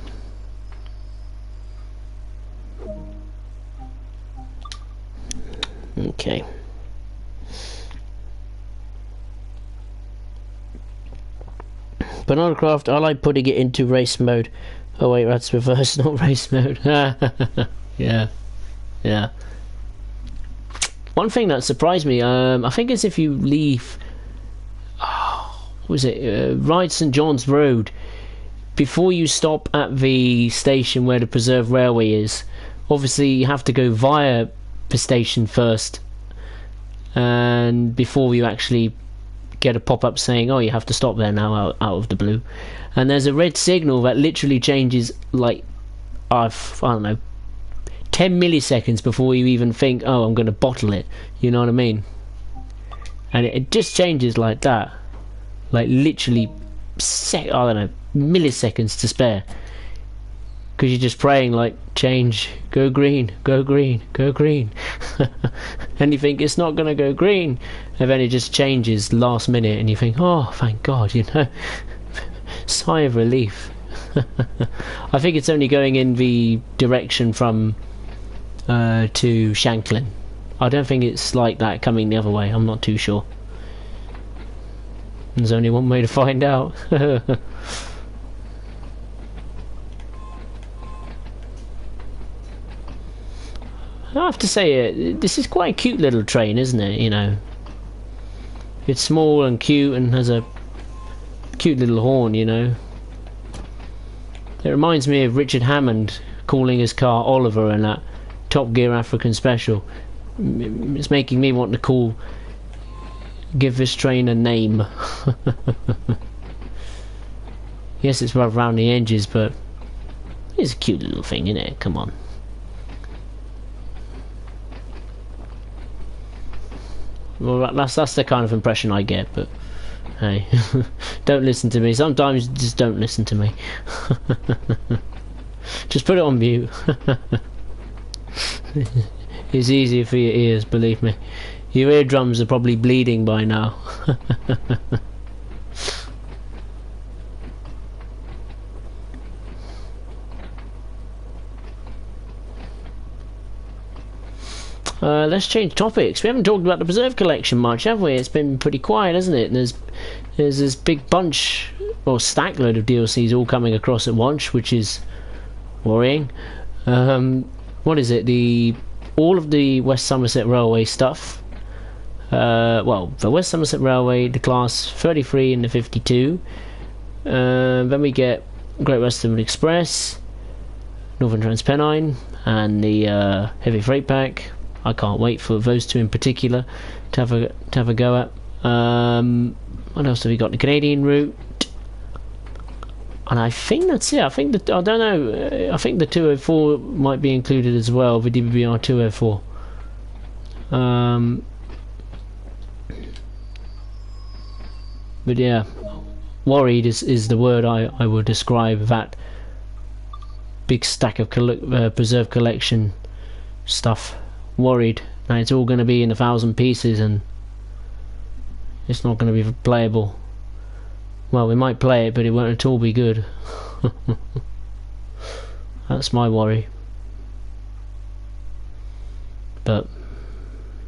Okay. Banana Craft, I like putting it into race mode. Oh wait, that's reverse, not race mode. Yeah. Yeah. One thing that surprised me, I think is if you leave... what was it? Ride St John's Road. Before you stop at the station where the Preserve Railway is, obviously you have to go via the station first, and before you actually get a pop-up saying, oh, you have to stop there now, out of the blue. And there's a red signal that literally changes, like, I don't know, 10 milliseconds before you even think, oh, I'm going to bottle it. You know what I mean? And it just changes like that. Like, literally, I don't know, milliseconds to spare, because you're just praying like, change, go green, go green, go green. And you think it's not going to go green, and then it just changes last minute, and you think, oh thank God, you know. Sigh of relief. I think it's only going in the direction from to Shanklin. I don't think it's like that coming the other way. I'm not too sure. There's only one way to find out. I have to say, this is quite a cute little train, isn't it? You know, it's small and cute and has a cute little horn, you know. It reminds me of Richard Hammond calling his car Oliver in that Top Gear African Special. It's making me want to give this train a name. Yes, it's rough around the edges, but it's a cute little thing, isn't it? Come on. Well, that's the kind of impression I get, but hey, don't listen to me. Sometimes just don't listen to me. Just put it on mute. It's easier for your ears, believe me. Your eardrums are probably bleeding by now. Let's change topics. We haven't talked about the Preserve Collection much, have we? It's been pretty quiet, hasn't it? And there's this big bunch, or stack load of DLCs all coming across at once, which is worrying. What is it? All of the West Somerset Railway stuff. Well, the West Somerset Railway, the Class 33 and the 52. Then we get Great Western Express, Northern Transpennine, and the Heavy Freight Pack. I can't wait for those two in particular to have a go at. What else have we got? The Canadian route. And I think that's it. I think that, I don't know, I think the 204 might be included as well, the DBR 204. But yeah, worried is the word I would describe that big stack of preserved collection stuff. Worried that it's all going to be in 1,000 pieces and it's not going to be playable. Well, we might play it, but it won't at all be good. That's my worry. But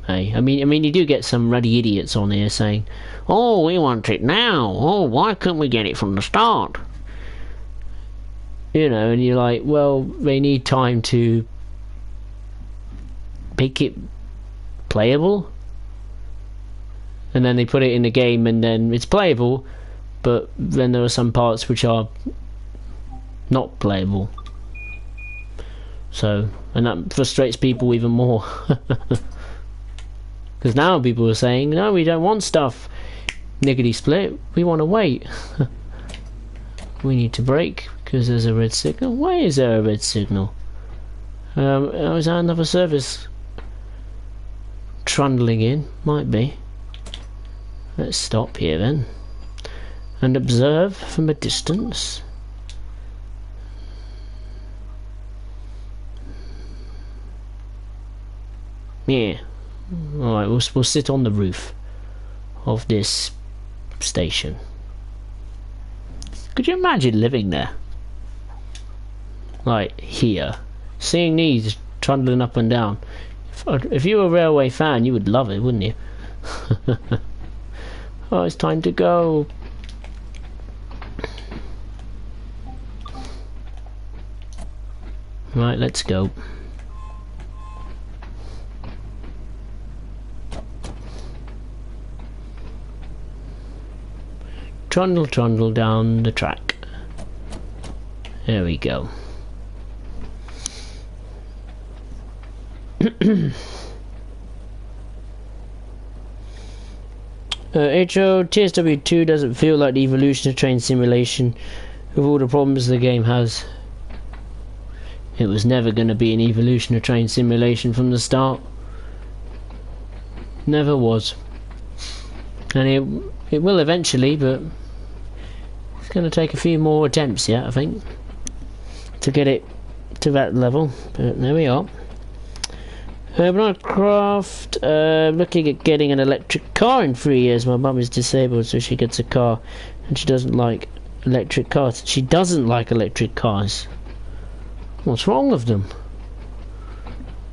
hey, I mean, you do get some ruddy idiots on here saying, "Oh, we want it now. Oh, why couldn't we get it from the start?" You know, and you're like, well, they need time to make it playable, and then they put it in the game, and then it's playable. But then there are some parts which are not playable. So, and that frustrates people even more. Because now people are saying, no, we don't want stuff niggity split, we want to wait. We need to break because there's a red signal. Why is there a red signal? Is that another service trundling in? Might be. Let's stop here then and observe from a distance. Yeah. Alright, we'll sit on the roof of this station. Could you imagine living there? Like here. Seeing these trundling up and down. If you were a railway fan, you would love it, wouldn't you? Oh, it's time to go. Right, let's go. Trundle, trundle down the track. There we go. HO TSW2 doesn't feel like the evolution of train simulation with all the problems the game has. It was never going to be an evolution of train simulation from the start. Never was. And it will eventually, but it's going to take a few more attempts yet, I think, to get it to that level. But there we are. Minecraft, looking at getting an electric car in 3 years. My mum is disabled, so she gets a car, and she doesn't like electric cars. She doesn't like electric cars. What's wrong with them?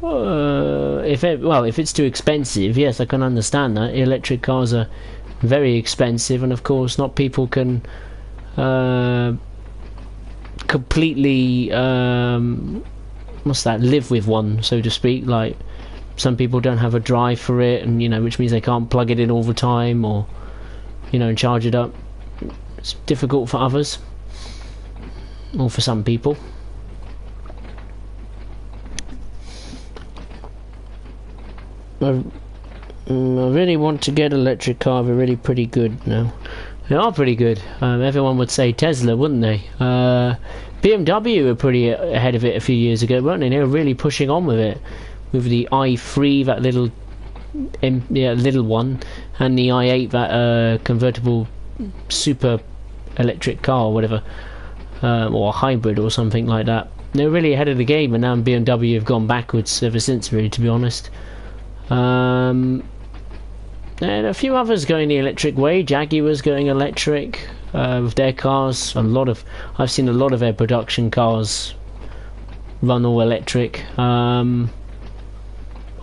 If it's too expensive, yes, I can understand that. Electric cars are very expensive, and of course, not people can completely live with one, so to speak. Like, some people don't have a drive for it, and which means they can't plug it in all the time, or and charge it up. It's difficult for others, or for some people. I really want to get an electric car. They're really pretty good now. They are pretty good. Everyone would say Tesla, wouldn't they? BMW were pretty ahead of it a few years ago, weren't they? They were really pushing on with it, with the i3, that little one, and the i8, that convertible super electric car, or whatever, or a hybrid or something like that. They were really ahead of the game, and now BMW have gone backwards ever since, really, to be honest. And a few others going the electric way. Jaguar's going electric with their cars. I've seen a lot of their production cars run all electric. I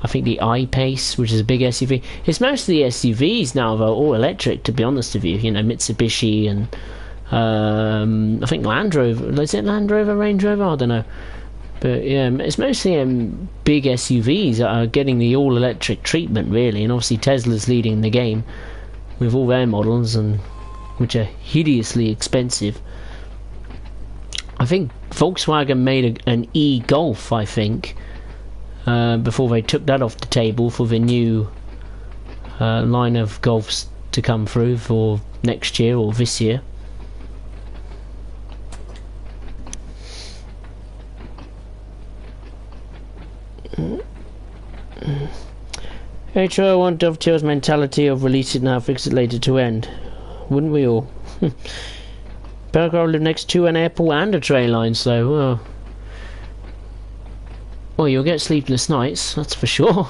think the I-Pace, which is a big SUV. It's mostly SUVs now, though, all electric, to be honest with you. Mitsubishi and I think Land Rover. Is it Land Rover, Range Rover? I don't know. But yeah, it's mostly big SUVs that are getting the all-electric treatment, really, and obviously Tesla's leading the game with all their models, and which are hideously expensive. I think Volkswagen made an e-Golf, I think, before they took that off the table for the new line of Golfs to come through for next year or this year. HO want Dovetail's mentality of release it now, fix it later to end. Wouldn't we all? Belgrade live next to an airport and a train line, so well, you'll get sleepless nights, that's for sure.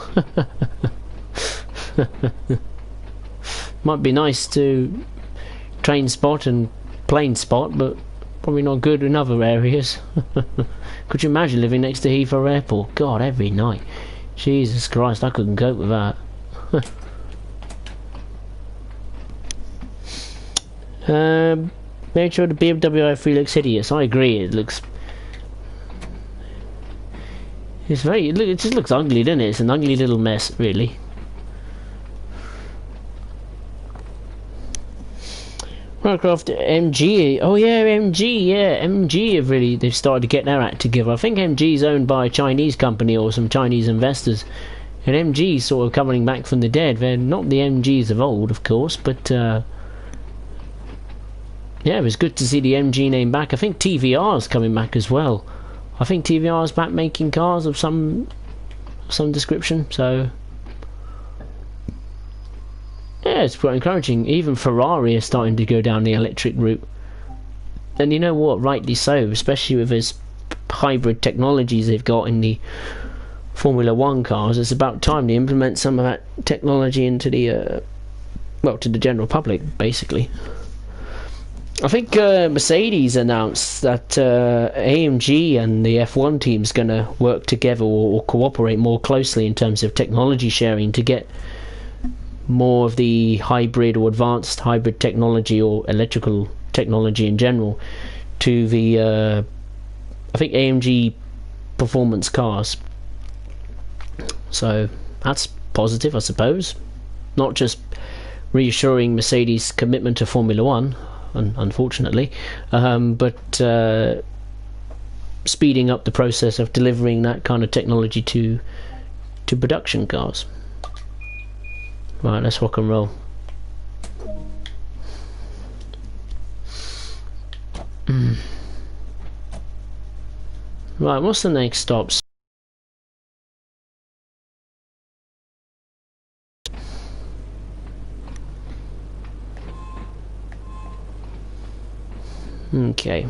Might be nice to train spot and plane spot, but probably not good in other areas. Could you imagine living next to Heathrow Airport? God, every night. Jesus Christ, I couldn't cope with that. Make sure the BMW i3 looks hideous. I agree, it looks... it just looks ugly, doesn't it? It's an ugly little mess, really. Minecraft MG. Oh yeah, MG. Yeah, MG have they've started to get their act together. I think MG is owned by a Chinese company or some Chinese investors, and MG sort of coming back from the dead. They're not the MGs of old, of course, but yeah, it was good to see the MG name back. I think TVR's coming back as well. I think TVR's back making cars of some description. So yeah, it's quite encouraging. Even Ferrari is starting to go down the electric route, and you know what? Rightly so, especially with this hybrid technologies they've got in the Formula One cars. It's about time to implement some of that technology into the to the general public, basically. I think Mercedes announced that AMG and the F1 team's going to work together or cooperate more closely in terms of technology sharing to get more of the hybrid or advanced hybrid technology or electrical technology in general to the I think AMG performance cars. So that's positive, I suppose. Not just reassuring Mercedes' commitment to Formula One, unfortunately, but speeding up the process of delivering that kind of technology to production cars. Right, let's rock and roll. Right, what's the next stop? Okay.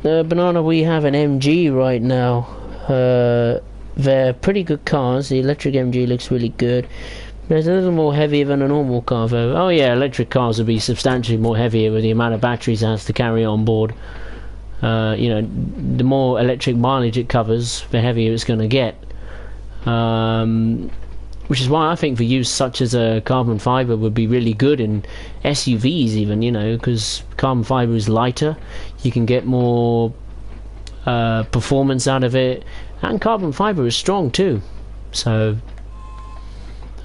Banana, we have an MG right now. They're pretty good cars. The electric MG looks really good. There's a little more heavier than a normal car though. Oh yeah, electric cars will be substantially more heavier with the amount of batteries it has to carry on board. You know, the more electric mileage it covers, the heavier it's going to get. Which is why I think the use such as a carbon fibre would be really good in SUVs even, you know, because carbon fibre is lighter, you can get more performance out of it, and carbon fibre is strong too. So,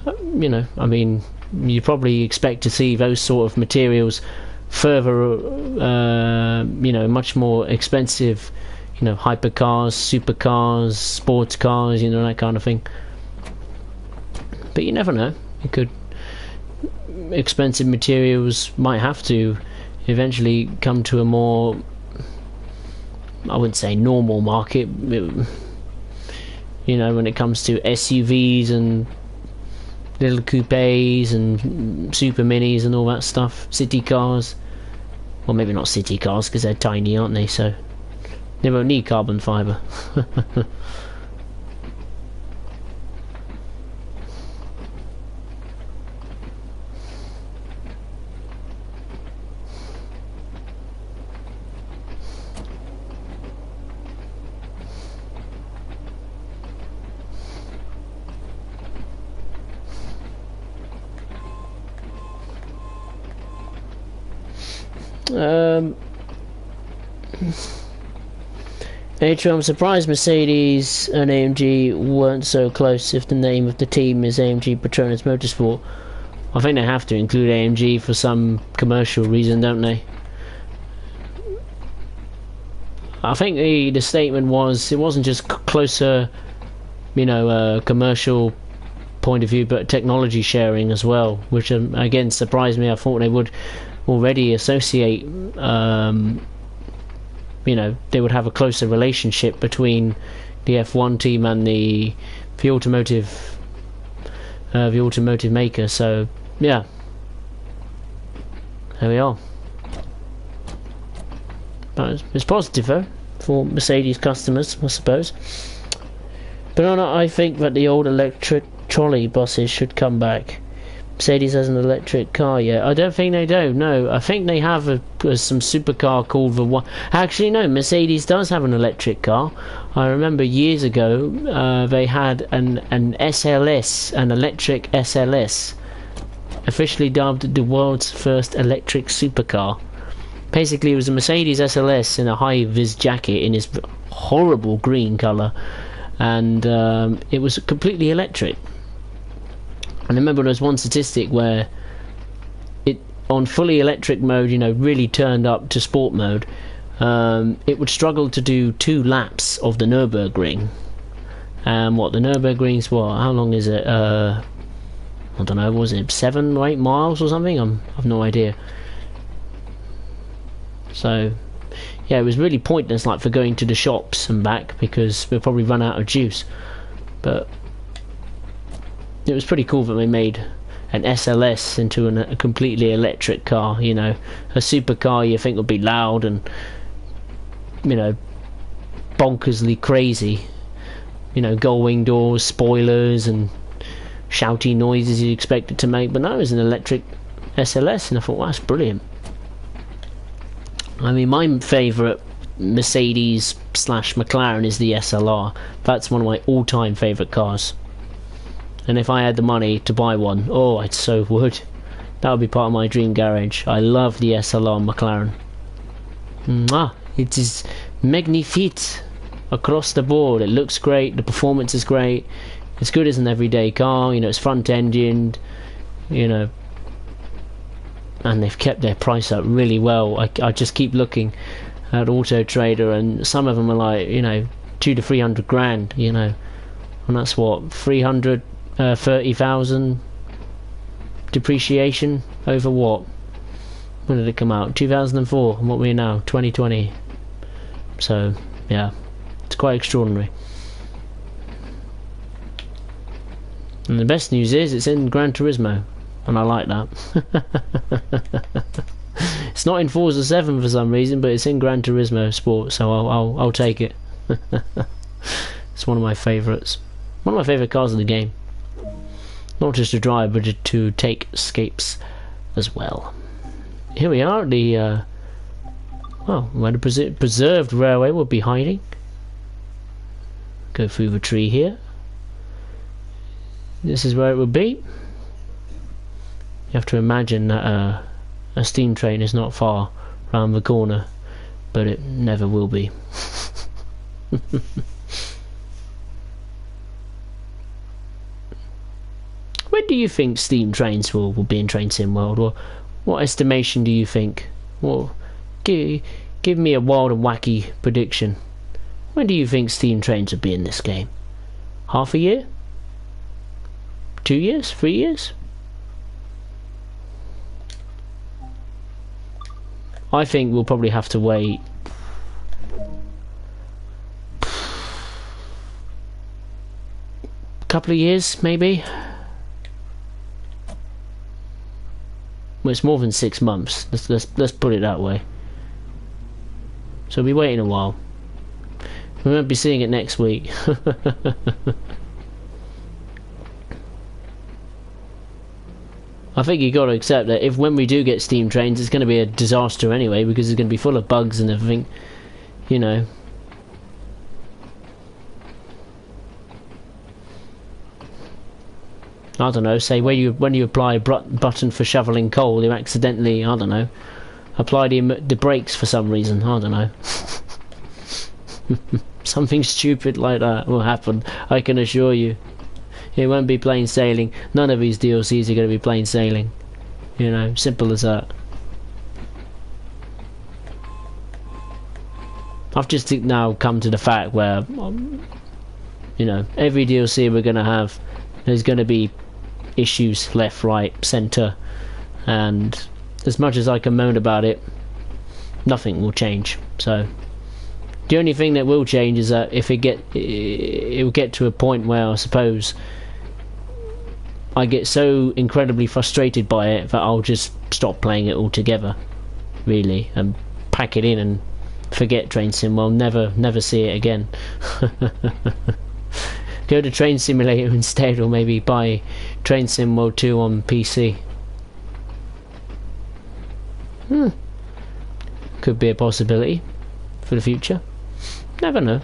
you know, I mean, you probably expect to see those sort of materials further, you know, much more expensive, you know, hypercars, supercars, sports cars, you know, that kind of thing. But you never know. It could. Expensive materials might have to eventually come to a more, I wouldn't say normal market, you know, when it comes to SUVs and little coupes and super minis and all that stuff, city cars. Well, maybe not city cars because they're tiny, aren't they? So they won't need carbon fibre. I'm surprised Mercedes and AMG weren't so close if the name of the team is AMG Petronas Motorsport. I think they have to include AMG for some commercial reason, don't they? I think the statement was, it wasn't just closer, you know, commercial point of view, but technology sharing as well, which again surprised me. I thought they would already associate, you know, they would have a closer relationship between the F1 team and the automotive maker. So yeah, there we are. But it's positive though for Mercedes customers, I suppose. But no, I think that the old electric trolley buses should come back. Mercedes has an electric car yet. I don't think they do. No, I think they have some supercar called the one. Actually, no, Mercedes does have an electric car. I remember years ago they had an SLS, an electric SLS, officially dubbed the world's first electric supercar. Basically, it was a Mercedes SLS in a high-vis jacket in its horrible green colour, and it was completely electric. And I remember there was one statistic where it, on fully electric mode, you know, really turned up to sport mode, it would struggle to do 2 laps of the Nürburgring. What the Nürburgring's, what? How long is it? I don't know. Was it 7 or 8 miles or something? I've no idea. So, yeah, it was really pointless, like for going to the shops and back, because we'll probably run out of juice. But it was pretty cool that they made an SLS into a completely electric car. You know, a supercar you think would be loud and, you know, bonkersly crazy. You know, gull-wing doors, spoilers, and shouty noises you'd expect it to make. But no, it was an electric SLS, and I thought, well, that's brilliant. I mean, my favourite Mercedes / McLaren is the SLR. That's one of my all-time favourite cars. And if I had the money to buy one, oh, I so would. That would be part of my dream garage. I love the SLR McLaren. It is magnifique across the board. It looks great. The performance is great. It's good as an everyday car. You know, it's front-engined. You know, and they've kept their price up really well. I just keep looking at Auto Trader, and some of them are like, you know, 200 to 300 grand. You know, and that's what 330,000 depreciation over what? When did it come out? 2004. And what we're now? 2020. So yeah, it's quite extraordinary. And the best news is it's in Gran Turismo, and I like that. It's not in Forza 7 for some reason, but it's in Gran Turismo Sport, so I'll take it. It's one of my favourites. One of my favourite cars in the game. Not just to drive, but to take escapes as well. Here we are at the where the preserved railway will be hiding. Go through the tree here. This is where it would be. You have to imagine that a steam train is not far round the corner, but it never will be. When do you think steam trains will be in Train Sim World, or what estimation do you think? Well, give me a wild and wacky prediction. When do you think steam trains will be in this game? Half a year? 2 years? 3 years? I think we'll probably have to wait a couple of years, maybe. Well, it's more than 6 months. Let's put it that way. So we'll be waiting a while. We won't be seeing it next week. I think you got to accept that if when we do get steam trains, it's going to be a disaster anyway, because it's going to be full of bugs and everything. You know. I don't know. Say when you apply a button for shoveling coal, you accidentally, I don't know, apply the brakes for some reason. I don't know. Something stupid like that will happen. I can assure you. It won't be plain sailing. None of these DLCs are going to be plain sailing. You know, simple as that. I've just now come to the fact where, you know, every DLC we're going to have, there's going to be issues left, right, centre, and as much as I can moan about it, nothing will change. So the only thing that will change is that if it will get to a point where I suppose I get so incredibly frustrated by it that I'll just stop playing it altogether, really, and pack it in and forget Train Sim. Well, never see it again. Go to Train Simulator instead, or maybe buy Train Sim World 2 on PC. Could be a possibility for the future. Never know.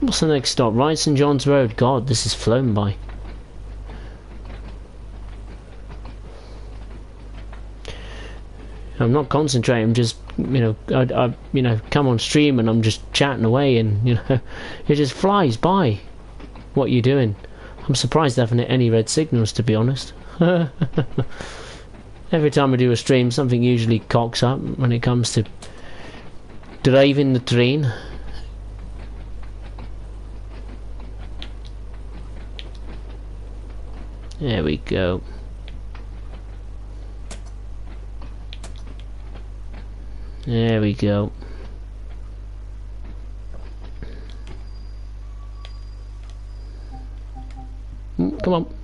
What's the next stop? Right, St John's Road. God, this has flown by. I'm not concentrating. I'm just, I come on stream and I'm just chatting away, and it just flies by. What you doing? I'm surprised I haven't hit any red signals, to be honest. Every time I do a stream, something usually cocks up when it comes to driving the train. There we go. There we go. Come on.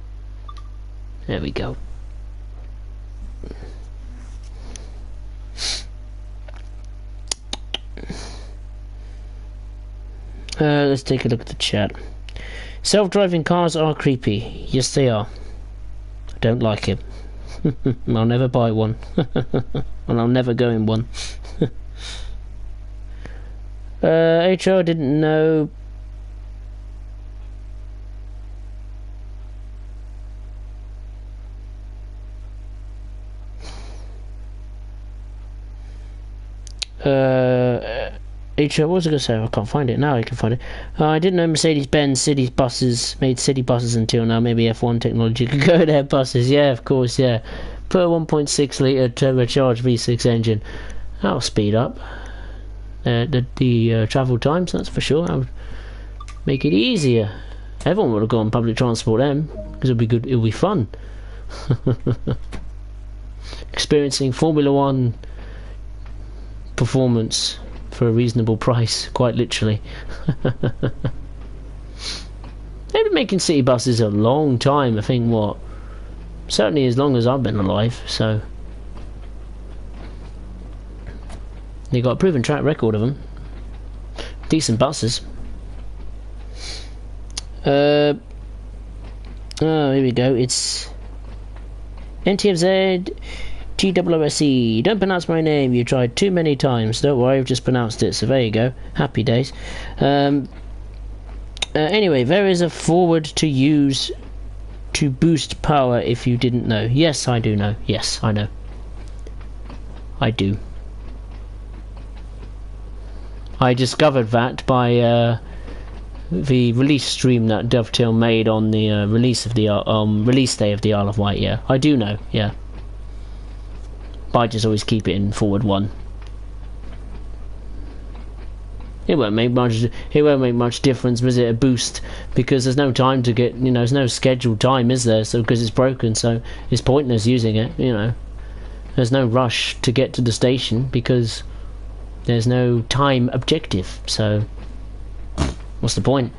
There we go. Let's take a look at the chat. Self-driving cars are creepy. Yes, they are. I don't like it. I'll never buy one. And I'll never go in one. HO, I didn't know. HO, what was I going to say? I can't find it. Now I can find it. I didn't know Mercedes-Benz city buses made city buses until now. Maybe F1 technology could go there buses. Yeah, of course, yeah. Put a 1.6 litre turbocharged V6 engine. That'll speed up the travel times, that's for sure. That would make it easier. Everyone would have gone public transport then, because it'll be good. It'll be fun. Experiencing Formula One performance for a reasonable price, quite literally. They've been making city buses a long time. I think certainly as long as I've been alive. So they got a proven track record of them. Decent buses. Oh, here we go. It's NTFZ TWSE. Don't pronounce my name. You tried too many times. Don't worry, I've just pronounced it. So there you go. Happy days. Anyway, there is a forward to use to boost power if you didn't know. Yes, I do know. Yes, I know. I do. I discovered that by the release stream that Dovetail made on the release day of the Isle of Wight. Yeah, I do know. Yeah. But I just always keep it in forward one. It won't make much difference, was it? A boost, because there's no time to get. There's no scheduled time, is there? So because it's broken, so it's pointless using it. There's no rush to get to the station because there's no time objective. So what's the point?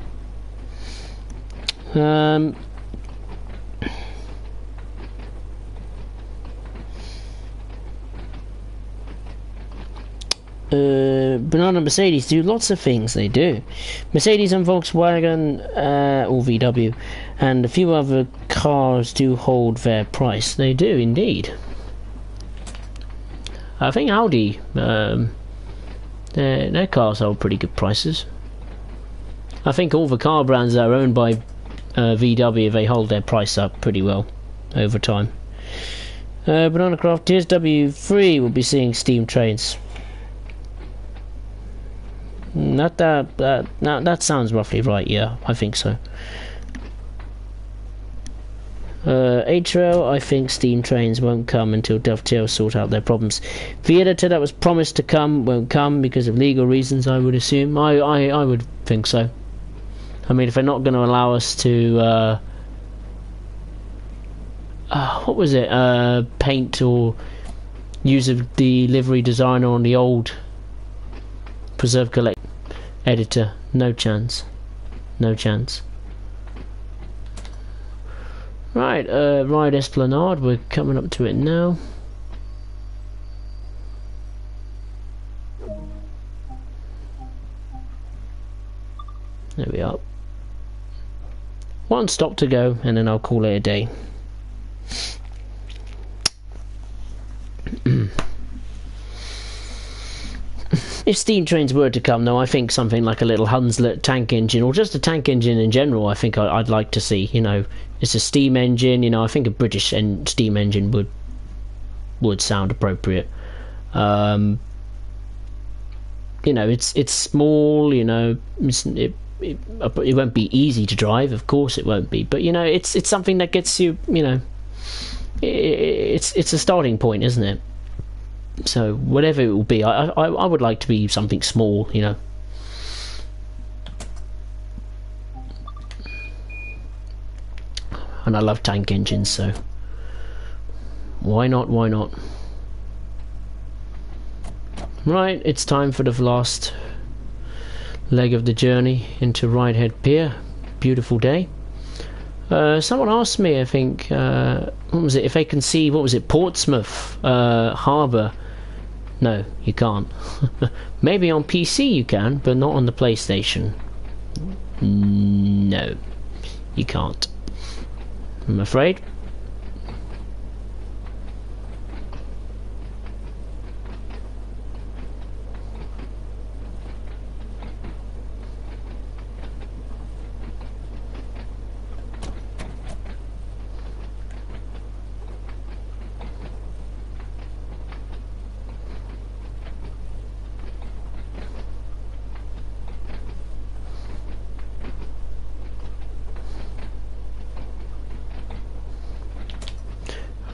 Banana Mercedes do lots of things. They do. Mercedes and Volkswagen, or VW, and a few other cars do hold their price. They do indeed. I think Audi, their cars hold pretty good prices. I think all the car brands that are owned by VW, they hold their price up pretty well over time. Banana Craft TSW3 will be seeing steam trains. That sounds roughly right. Yeah, I think so. HRL, I think steam trains won't come until Dovetail sort out their problems. The editor that was promised to come won't come because of legal reasons, I would assume. I would think so. I mean, if they're not going to allow us to what was it? Paint or use of the livery designer on the old Preserve Collect editor. No chance. No chance. Right, Ride Esplanade. We're coming up to it now. There we are. One stop to go, and then I'll call it a day. If steam trains were to come, though, I think something like a little Hunslet tank engine, or just a tank engine in general, I think I'd like to see. You know, it's a steam engine. You know, I think a British steam engine would sound appropriate. You know, it's small. You know, it won't be easy to drive, of course it won't be, but you know, it's something that gets you, you know, it's a starting point, isn't it? So whatever it will be, I would like to be something small, you know. And I love tank engines, so why not? Right, it's time for the last leg of the journey into Ridehead Pier. Beautiful day. Someone asked me, I think, what was it, if they can see, what was it, Portsmouth Harbour. No, you can't. Maybe on PC you can, but not on the PlayStation. No, you can't, I'm afraid.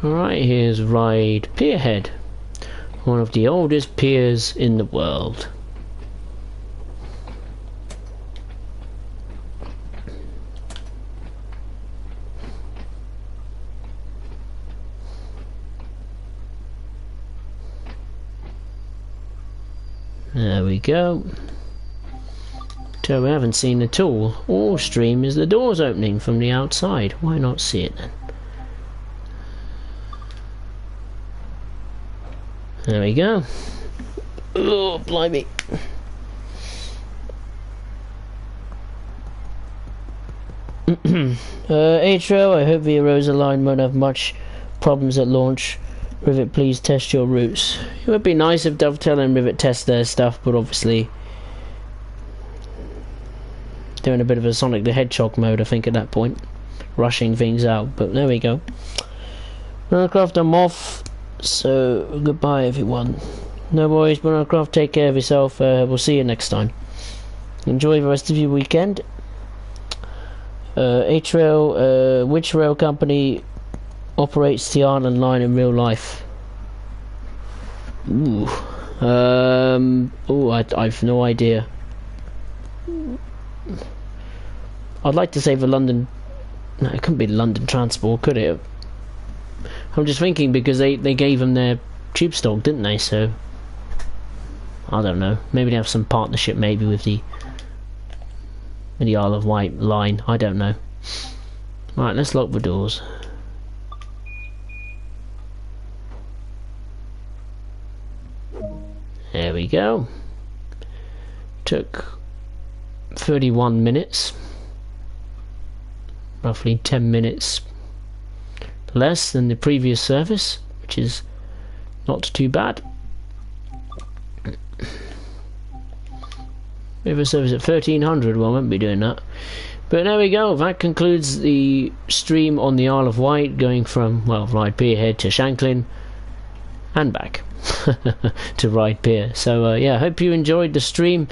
Alright, here's Ryde Pierhead, one of the oldest piers in the world. There we go. So we haven't seen at all. All stream is the doors opening from the outside. Why not see it then? There we go. Oh, blimey. Atro, I hope the Rosa line won't have much problems at launch. Rivet, please test your routes. It would be nice if Dovetail and Rivet test their stuff, but obviously doing a bit of a Sonic the Hedgehog mode, I think, at that point. Rushing things out, but there we go. Runnercraft, I'm off. So goodbye everyone. No worries, Runnercraft, take care of yourself. We'll see you next time. Enjoy the rest of your weekend. H-Rail, which rail company operates the Ireland line in real life? Ooh. I've no idea. I'd like to say the London... No, it couldn't be London Transport, could it? I'm just thinking because they gave them their tube stock, didn't they? So I don't know. Maybe they have some partnership, maybe with the Isle of Wight line. I don't know. Right, let's lock the doors. There we go. Took 31 minutes. Roughly 10 minutes less than the previous service, which is not too bad. We have a service at 1300, well I won't be doing that. But there we go, that concludes the stream on the Isle of Wight, going from, well, Ryde Pierhead to Shanklin and back to Ryde Pier. So yeah, I hope you enjoyed the stream.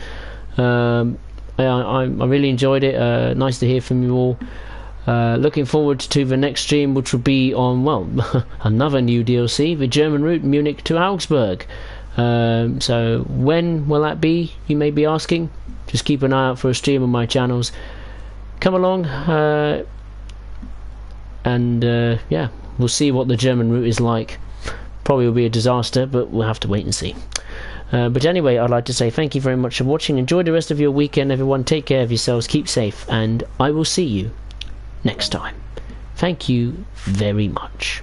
I really enjoyed it. Nice to hear from you all. Looking forward to the next stream, which will be on, well, another new DLC, the German route Munich to Augsburg. So when will that be, you may be asking? Just keep an eye out for a stream on my channels. Come along, and yeah, we'll see what the German route is like. Probably will be a disaster, but we'll have to wait and see. But anyway, I'd like to say thank you very much for watching. Enjoy the rest of your weekend, everyone. Take care of yourselves, keep safe, and I will see you next time. Thank you very much.